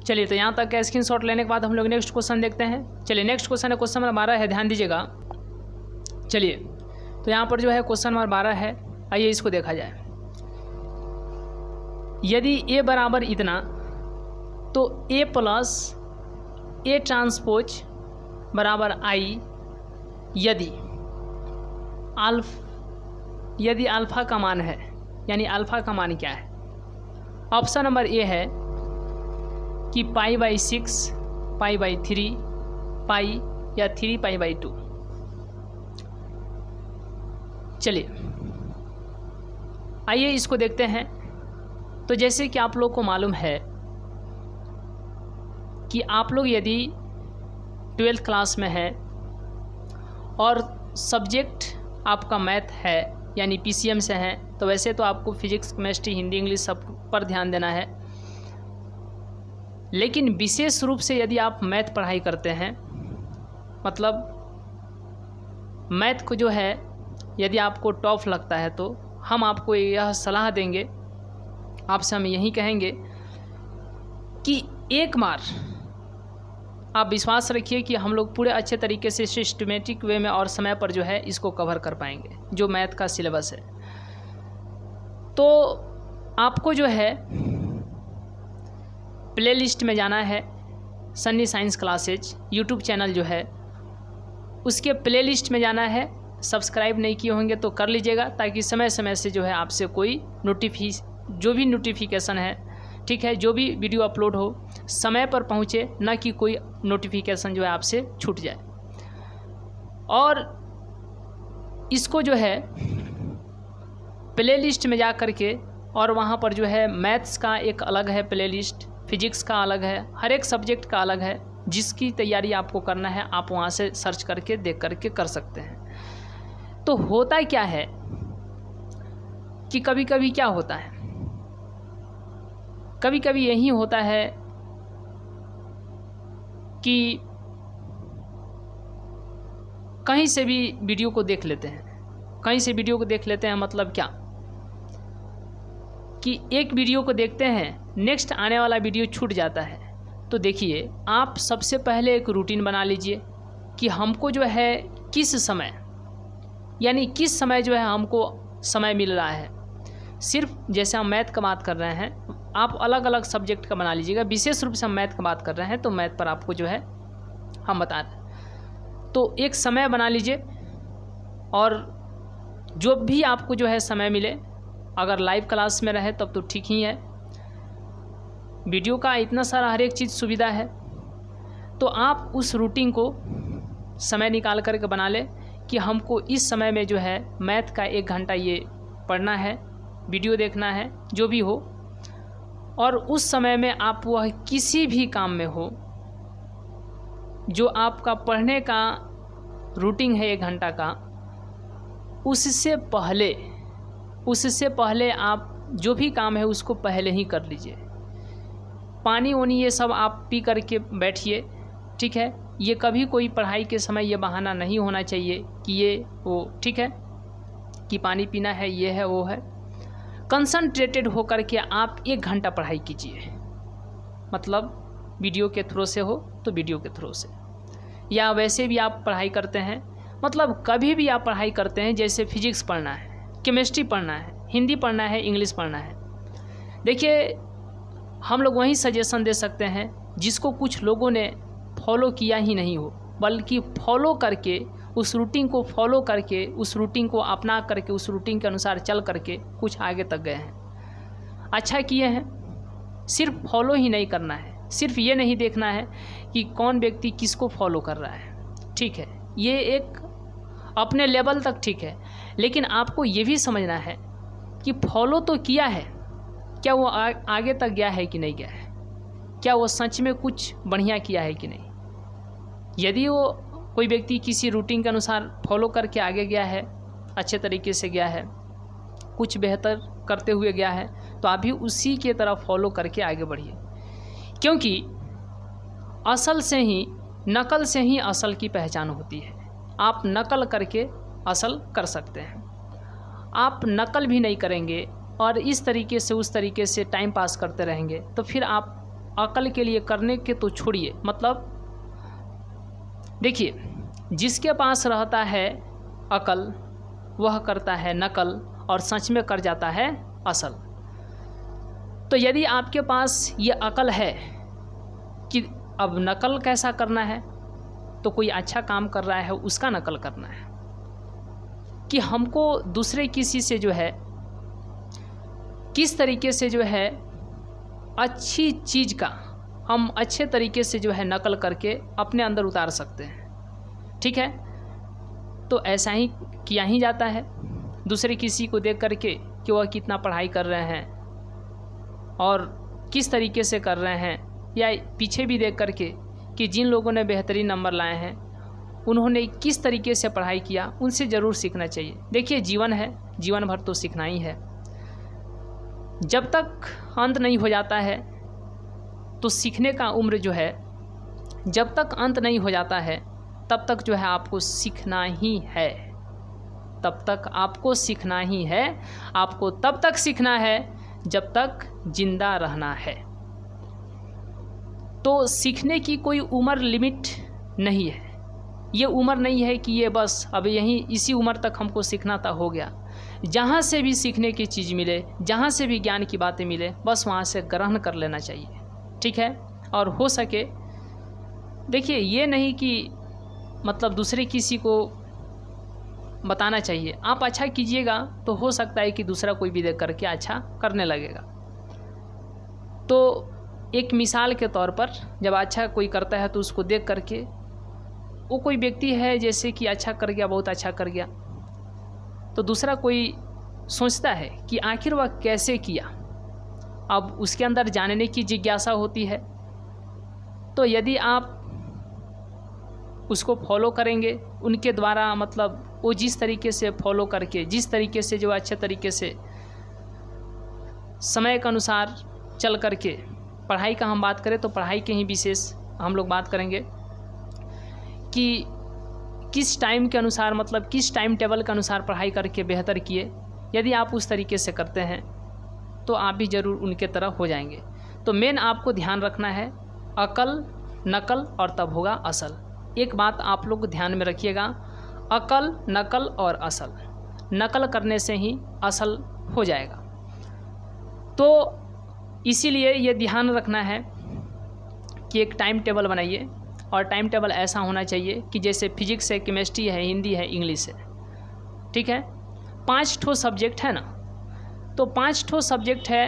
चलिए तो यहाँ तक का स्क्रीनशॉट लेने के बाद हम लोग नेक्स्ट क्वेश्चन देखते हैं। चलिए नेक्स्ट क्वेश्चन है क्वेश्चन नंबर 12 है, ध्यान दीजिएगा। चलिए तो यहाँ पर जो है क्वेश्चन नंबर 12 है, आइए इसको देखा जाए। यदि ए बराबर इतना तो ए प्लस ए ट्रांसपोज बराबर आई यदि अल्फ़ा का मान है, यानी अल्फ़ा का मान क्या है। ऑप्शन नंबर ए है कि π/6, π/3, पाई या 3π/2। चलिए आइए इसको देखते हैं। तो जैसे कि आप लोग को मालूम है कि आप लोग यदि 12th क्लास में हैं और सब्जेक्ट आपका मैथ है यानी PCM से हैं, तो वैसे तो आपको फिजिक्स, केमिस्ट्री, हिंदी, इंग्लिश सब पर ध्यान देना है। लेकिन विशेष रूप से यदि आप मैथ पढ़ाई करते हैं, मतलब मैथ को जो है यदि आपको टॉप लगता है, तो हम आपको यह सलाह देंगे, आपसे हम यही कहेंगे कि एक बार आप विश्वास रखिए कि हम लोग पूरे अच्छे तरीके से सिस्टमेटिक वे में और समय पर जो है इसको कवर कर पाएंगे, जो मैथ का सिलेबस है। तो आपको जो है प्लेलिस्ट में जाना है, Sunny science classes YouTube channel जो है उसके प्लेलिस्ट में जाना है। सब्सक्राइब नहीं किए होंगे तो कर लीजिएगा, ताकि समय समय से जो है आपसे कोई जो भी नोटिफिकेशन है, ठीक है, जो भी वीडियो अपलोड हो समय पर पहुँचे, ना कि कोई नोटिफिकेशन जो है आपसे छूट जाए। और इसको जो है प्लेलिस्ट में जा कर के, और वहाँ पर जो है मैथ्स का एक अलग है प्लेलिस्ट, फिजिक्स का अलग है, हर एक सब्जेक्ट का अलग है। जिसकी तैयारी आपको करना है आप वहाँ से सर्च करके देख करके कर सकते हैं। तो होता क्या है कि कभी कभी क्या होता है, कभी कभी यही होता है कि कहीं से भी वीडियो को देख लेते हैं, कहीं से वीडियो को देख लेते हैं, मतलब क्या कि एक वीडियो को देखते हैं, नेक्स्ट आने वाला वीडियो छूट जाता है। तो देखिए, आप सबसे पहले एक रूटीन बना लीजिए कि हमको जो है किस समय, यानी किस समय जो है हमको समय मिल रहा है। सिर्फ जैसे हम मैथ का बात कर रहे हैं, आप अलग अलग सब्जेक्ट का बना लीजिएगा, विशेष रूप से हम मैथ का बात कर रहे हैं तो मैथ पर आपको जो है हम बता रहे हैं। तो एक समय बना लीजिए और जो भी आपको जो है समय मिले, अगर लाइव क्लास में रहे तब तो ठीक ही है, वीडियो का इतना सारा हर एक चीज़ सुविधा है, तो आप उस रूटीन को समय निकाल कर के बना लें कि हमको इस समय में जो है मैथ का 1 घंटा ये पढ़ना है, वीडियो देखना है, जो भी हो। और उस समय में आप वह किसी भी काम में हो, जो आपका पढ़ने का रूटीन है 1 घंटा का, उससे पहले आप जो भी काम है उसको पहले ही कर लीजिए। पानी वानी ये सब आप पी करके बैठिए, ठीक है। ये कभी कोई पढ़ाई के समय ये बहाना नहीं होना चाहिए कि ये वो, ठीक है, कि पानी पीना है, ये है वो है। कंसंट्रेटेड होकर के आप 1 घंटा पढ़ाई कीजिए, मतलब वीडियो के थ्रू से हो तो वीडियो के थ्रू से, या वैसे भी आप पढ़ाई करते हैं, मतलब कभी भी आप पढ़ाई करते हैं, जैसे फिजिक्स पढ़ना है, केमिस्ट्री पढ़ना है, हिंदी पढ़ना है, इंग्लिश पढ़ना है। देखिए, हम लोग वही सजेशन दे सकते हैं जिसको कुछ लोगों ने फॉलो किया ही नहीं हो, बल्कि फॉलो करके, उस रूटीन को फॉलो करके, उस रूटीन को अपना करके, उस रूटीन के अनुसार चल करके कुछ आगे तक गए हैं, अच्छा किए हैं। सिर्फ फॉलो ही नहीं करना है, सिर्फ ये नहीं देखना है कि कौन व्यक्ति किसको फॉलो कर रहा है, ठीक है, ये एक अपने लेवल तक ठीक है, लेकिन आपको ये भी समझना है कि फॉलो तो किया है, क्या वो आगे तक गया है कि नहीं गया है, क्या वो सच में कुछ बढ़िया किया है कि नहीं। यदि वो कोई व्यक्ति किसी रूटीन के अनुसार फॉलो करके आगे गया है, अच्छे तरीके से गया है, कुछ बेहतर करते हुए गया है, तो आप भी उसी के तरफ फॉलो करके आगे बढ़िए, क्योंकि असल से ही, नकल से ही असल की पहचान होती है। आप नकल करके असल कर सकते हैं, आप नकल भी नहीं करेंगे और इस तरीके से उस तरीके से टाइम पास करते रहेंगे तो फिर आप अकल के लिए करने के तो छोड़िए। मतलब देखिए, जिसके पास रहता है अकल वह करता है नकल और सच में कर जाता है असल। तो यदि आपके पास ये अकल है कि अब नकल कैसा करना है, तो कोई अच्छा काम कर रहा है उसका नकल करना है, कि हमको दूसरे किसी से जो है किस तरीके से जो है अच्छी चीज़ का हम अच्छे तरीके से जो है नकल करके अपने अंदर उतार सकते हैं, ठीक है। तो ऐसा ही किया ही जाता है दूसरे किसी को देख करके कि वह कितना पढ़ाई कर रहे हैं और किस तरीके से कर रहे हैं, या पीछे भी देख करके कि जिन लोगों ने बेहतरीन नंबर लाए हैं उन्होंने किस तरीके से पढ़ाई किया, उनसे ज़रूर सीखना चाहिए। देखिए, जीवन है, जीवन भर तो सीखना ही है। जब तक अंत नहीं हो जाता है तो सीखने का उम्र जो है, जब तक अंत नहीं हो जाता है तब तक जो है आपको सीखना ही है, तब तक आपको सीखना ही है। आपको तब तक सीखना है जब तक जिंदा रहना है। तो सीखने की कोई उम्र लिमिट नहीं है, ये उम्र नहीं है कि ये बस अब यहीं इसी उम्र तक हमको सीखना था, हो गया। जहाँ से भी सीखने की चीज़ मिले, जहाँ से भी ज्ञान की बातें मिले, बस वहाँ से ग्रहण कर लेना चाहिए, ठीक है। और हो सके, देखिए, ये नहीं कि मतलब दूसरे किसी को बताना चाहिए। आप अच्छा कीजिएगा तो हो सकता है कि दूसरा कोई भी देख करके अच्छा करने लगेगा। तो एक मिसाल के तौर पर जब अच्छा कोई करता है तो उसको देख करके, वो कोई व्यक्ति है जैसे कि अच्छा कर गया, बहुत अच्छा कर गया, तो दूसरा कोई सोचता है कि आखिर वह कैसे किया। अब उसके अंदर जानने की जिज्ञासा होती है। तो यदि आप उसको फॉलो करेंगे, उनके द्वारा मतलब वो जिस तरीके से फॉलो करके, जिस तरीके से जो अच्छे तरीके से समय के अनुसार चल करके, पढ़ाई का हम बात करें तो पढ़ाई के ही विशेष हम लोग बात करेंगे कि किस टाइम के अनुसार, मतलब किस टाइम टेबल के अनुसार पढ़ाई करके बेहतर किए। यदि आप उस तरीके से करते हैं तो आप भी ज़रूर उनके तरह हो जाएंगे। तो मेन आपको ध्यान रखना है अकल, नकल और तब होगा असल। एक बात आप लोग ध्यान में रखिएगा, अकल, नकल और असल। नकल करने से ही असल हो जाएगा। तो इसीलिए ये ध्यान रखना है कि एक टाइम टेबल बनाइए, और टाइम टेबल ऐसा होना चाहिए कि जैसे फिजिक्स है, केमिस्ट्री है, हिंदी है, इंग्लिश है, ठीक है, 5 ठो सब्जेक्ट है ना। तो 5 ठो सब्जेक्ट है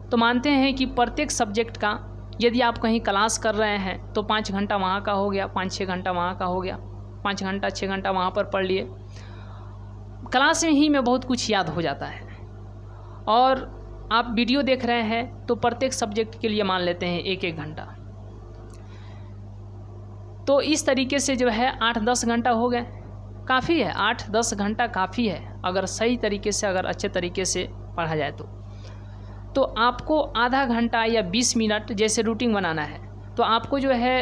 तो मानते हैं कि प्रत्येक सब्जेक्ट का यदि आप कहीं क्लास कर रहे हैं तो 5 घंटा वहाँ का हो गया, 5-6 घंटा वहाँ का हो गया, 5 घंटा 6 घंटा वहाँ पर पढ़ लिए। क्लास में ही में बहुत कुछ याद हो जाता है। और आप वीडियो देख रहे हैं तो प्रत्येक सब्जेक्ट के लिए मान लेते हैं 1-1 घंटा। तो इस तरीके से जो है 8-10 घंटा हो गए, काफ़ी है। 8-10 घंटा काफ़ी है अगर सही तरीके से, अगर अच्छे तरीके से पढ़ा जाए तो आपको आधा घंटा या 20 मिनट जैसे रूटीन बनाना है तो आपको जो है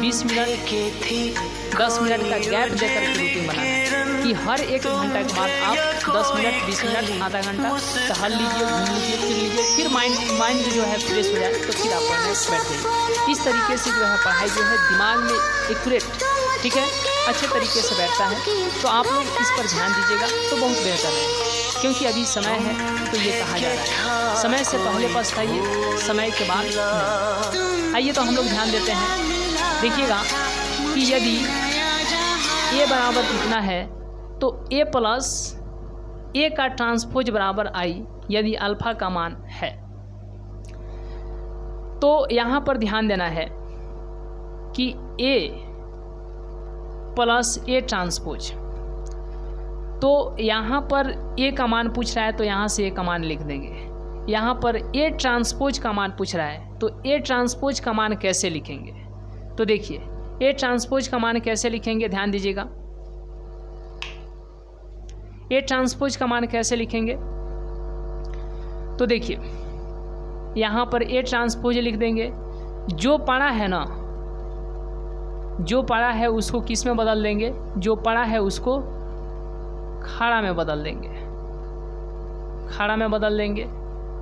20 मिनट 10 मिनट का गैप देकर के रूटीन बनाना है कि हर 1 घंटा के बाद आप 10 मिनट 20 मिनट आधा घंटा टहल लीजिए, घूम लीजिए, फिर लीजिए, फिर माइंड जो है फ्रेश हो जाए तो फिर आप पढ़ने बैठ जाइए। इस तरीके से जो है पढ़ाई जो है दिमाग में एक्यूरेट, ठीक है, अच्छे तरीके से बैठता है। तो आप लोग इस पर ध्यान दीजिएगा तो बहुत बेहतर है, क्योंकि अभी समय है तो ये कहा जा रहा है समय से पहले पछताइए, समय के बाद नहीं। आइए तो हम लोग ध्यान देते हैं। देखिएगा कि यदि a बराबर इतना है तो a प्लस a का ट्रांसपोज बराबर i यदि अल्फ़ा का मान है तो यहाँ पर ध्यान देना है कि a प्लस a ट्रांसपोज, तो यहाँ पर a का मान पूछ रहा है तो यहाँ से a का मान लिख देंगे। यहाँ पर a ट्रांसपोज का मान पूछ रहा है तो a ट्रांसपोज का मान कैसे लिखेंगे। तो देखिए a ट्रांसपोज का मान कैसे लिखेंगे, ध्यान दीजिएगा। a ट्रांसपोज का मान कैसे लिखेंगे तो देखिए यहाँ पर a ट्रांसपोज लिख देंगे। जो पढ़ा है ना, जो पढ़ा है उसको किस में बदल देंगे, जो पढ़ा है उसको खड़ा में बदल देंगे, खड़ा में बदल देंगे।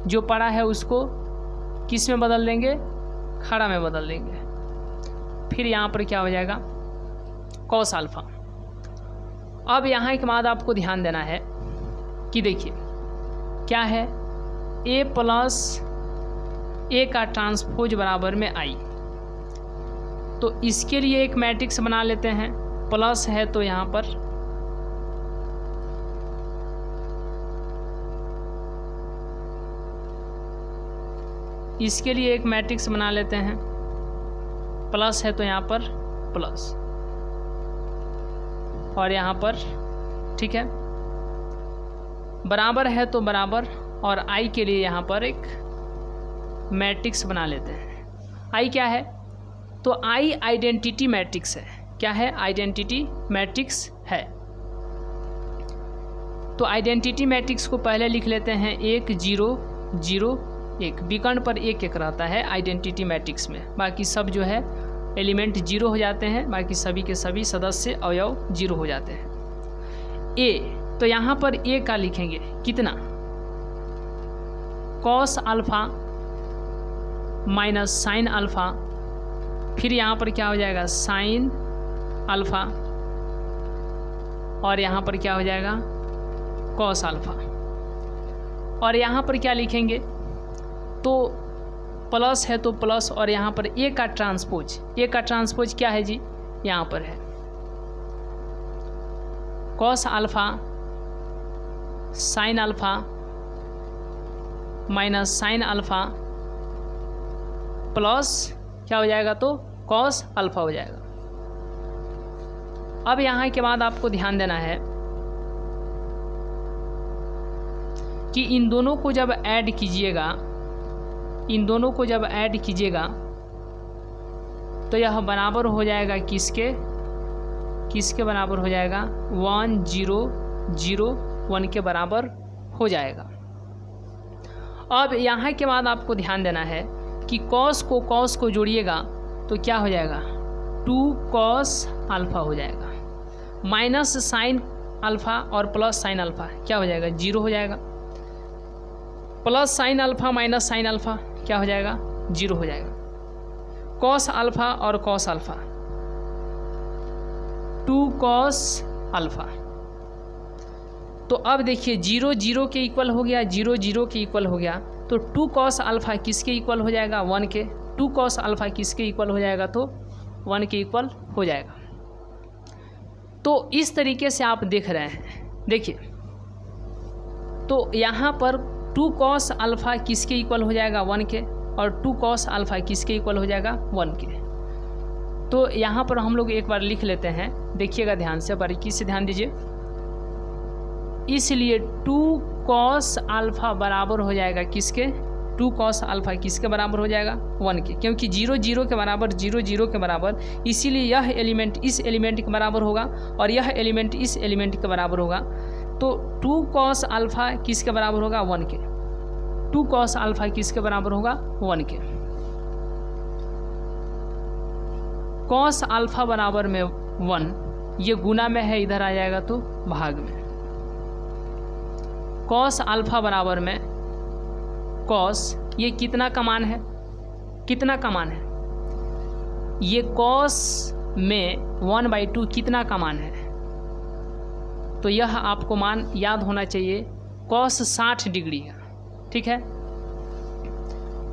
जो पढ़ा है उसको किस में बदल देंगे, खड़ा में बदल देंगे। फिर यहाँ पर क्या हो जाएगा, कॉस अल्फ़ा। अब यहाँ के बाद आपको ध्यान देना है कि देखिए क्या है, a प्लस a का ट्रांसपोज बराबर में i। तो इसके लिए एक मैट्रिक्स बना लेते हैं। प्लस है तो यहाँ पर इसके लिए एक मैट्रिक्स बना लेते हैं। प्लस है तो यहाँ पर प्लस और यहाँ पर, ठीक है, बराबर है तो बराबर, और i के लिए यहाँ पर एक मैट्रिक्स बना लेते हैं। i क्या है तो i आइडेंटिटी मैट्रिक्स है। क्या है, आइडेंटिटी मैट्रिक्स है। तो आइडेंटिटी मैट्रिक्स को पहले लिख लेते हैं 1 0 0 1। विकर्ण पर 1 रहता है आइडेंटिटी मैट्रिक्स में, बाकी सब जो है एलिमेंट 0 हो जाते हैं, बाकी सभी के सभी सदस्य अवयव 0 हो जाते हैं। a तो यहाँ पर a का लिखेंगे कितना, cos alpha minus sine alpha, फिर यहाँ पर क्या हो जाएगा साइन अल्फ़ा, और यहाँ पर क्या हो जाएगा कॉस अल्फ़ा। और यहाँ पर क्या लिखेंगे तो प्लस है तो प्लस, और यहाँ पर a का ट्रांसपोज, a का ट्रांसपोज क्या है जी, यहाँ पर है cos alpha sine alpha minus sine alpha plus क्या हो जाएगा तो कॉस अल्फ़ा हो जाएगा। अब यहाँ के बाद आपको ध्यान देना है कि इन दोनों को जब ऐड कीजिएगा, इन दोनों को जब ऐड कीजिएगा तो यह बराबर हो जाएगा किसके, किसके बराबर हो जाएगा 1001 के बराबर हो जाएगा। अब यहाँ के बाद आपको ध्यान देना है कि कॉस को जोड़िएगा तो क्या हो जाएगा 2 cos अल्फ़ा हो जाएगा, माइनस साइन अल्फ़ा और प्लस साइन अल्फ़ा क्या हो जाएगा 0 हो जाएगा, plus sine alpha minus sine alpha क्या हो जाएगा 0 हो जाएगा, कॉस अल्फ़ा और कॉस अल्फ़ा 2 cos अल्फ़ा। तो अब देखिए 0 0 के इक्वल हो गया, 0 0 के इक्वल हो गया, तो 2 cos अल्फ़ा किसके इक्वल हो जाएगा 1 के, 2 cos अल्फ़ा किसके इक्वल हो जाएगा तो 1 के इक्वल हो जाएगा। तो इस तरीके से आप देख रहे हैं, देखिए तो यहाँ पर 2 cos अल्फ़ा किसके इक्वल हो जाएगा 1 के और 2 cos अल्फ़ा किसके इक्वल हो जाएगा 1 के। तो यहाँ पर हम लोग एक बार लिख लेते हैं, देखिएगा ध्यान से, बारीकी से ध्यान दीजिए। इसलिए 2 cos अल्फ़ा बराबर हो जाएगा किसके 2 cos अल्फ़ा किसके बराबर हो जाएगा 1 के, क्योंकि 0 0 के बराबर 0 0 के बराबर, इसीलिए यह एलिमेंट इस एलिमेंट के बराबर होगा और यह एलिमेंट इस एलिमेंट के बराबर होगा। तो 2 cos अल्फ़ा किसके बराबर होगा 1 के, 2 cos अल्फ़ा किसके बराबर होगा 1 के। cos अल्फ़ा बराबर में 1, ये गुना में है, इधर आ जाएगा तो भाग में। cos अल्फ़ा बराबर में cos, ये कितना का मान है, कितना का मान है, ये cos में 1/2 कितना का मान है, तो यह आपको मान याद होना चाहिए cos 60 डिग्री का, ठीक है।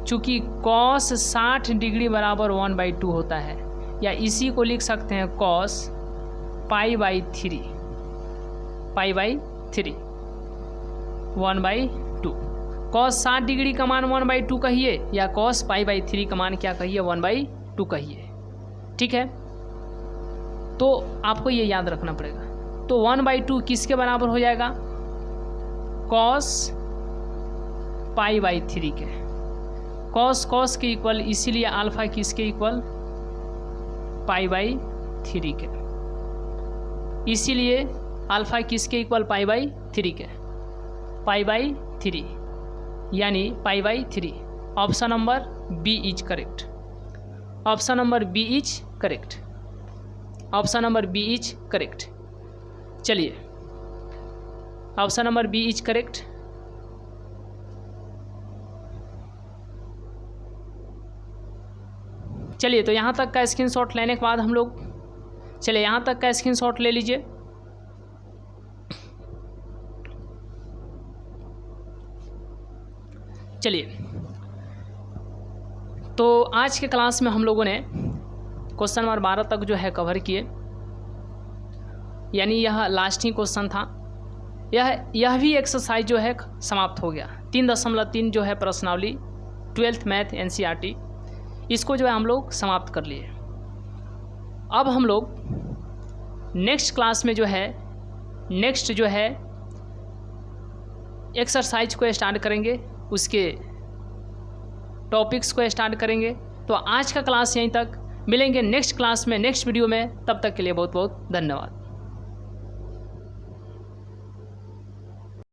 चूँकि cos 60 डिग्री बराबर 1/2 होता है, या इसी को लिख सकते हैं cos π/3, π/3 1/2। cos 60 डिग्री का मान 1/2 कहिए या cos π/3 का मान क्या कहिए 1/2 कहिए, ठीक है। तो आपको ये याद रखना पड़ेगा। तो 1/2 किसके बराबर हो जाएगा cos π/3 के, cos के इक्वल, इसीलिए अल्फ़ा किसके इक्वल π/3 के, इसीलिए अल्फ़ा किसके इक्वल π/3 के, π/3 यानी π/3। Option number B is correct, option number B is correct, option number B is correct. चलिए option number B is correct. चलिए तो यहाँ तक का स्क्रीनशॉट लेने के बाद हम लोग, चलिए यहाँ तक का स्क्रीनशॉट ले लीजिए। चलिए तो आज के क्लास में हम लोगों ने क्वेश्चन नंबर 12 तक जो है कवर किए, यानी यह लास्ट ही क्वेश्चन था। यह भी एक्सरसाइज जो है समाप्त हो गया। 3.3 जो है प्रश्नावली 12th मैथ NCERT, इसको जो है हम लोग समाप्त कर लिए। अब हम लोग नेक्स्ट क्लास में जो है नेक्स्ट जो है एक्सरसाइज को स्टार्ट करेंगे, उसके टॉपिक्स को स्टार्ट करेंगे। तो आज का क्लास यहीं तक, मिलेंगे नेक्स्ट क्लास में नेक्स्ट वीडियो में, तब तक के लिए बहुत बहुत धन्यवाद।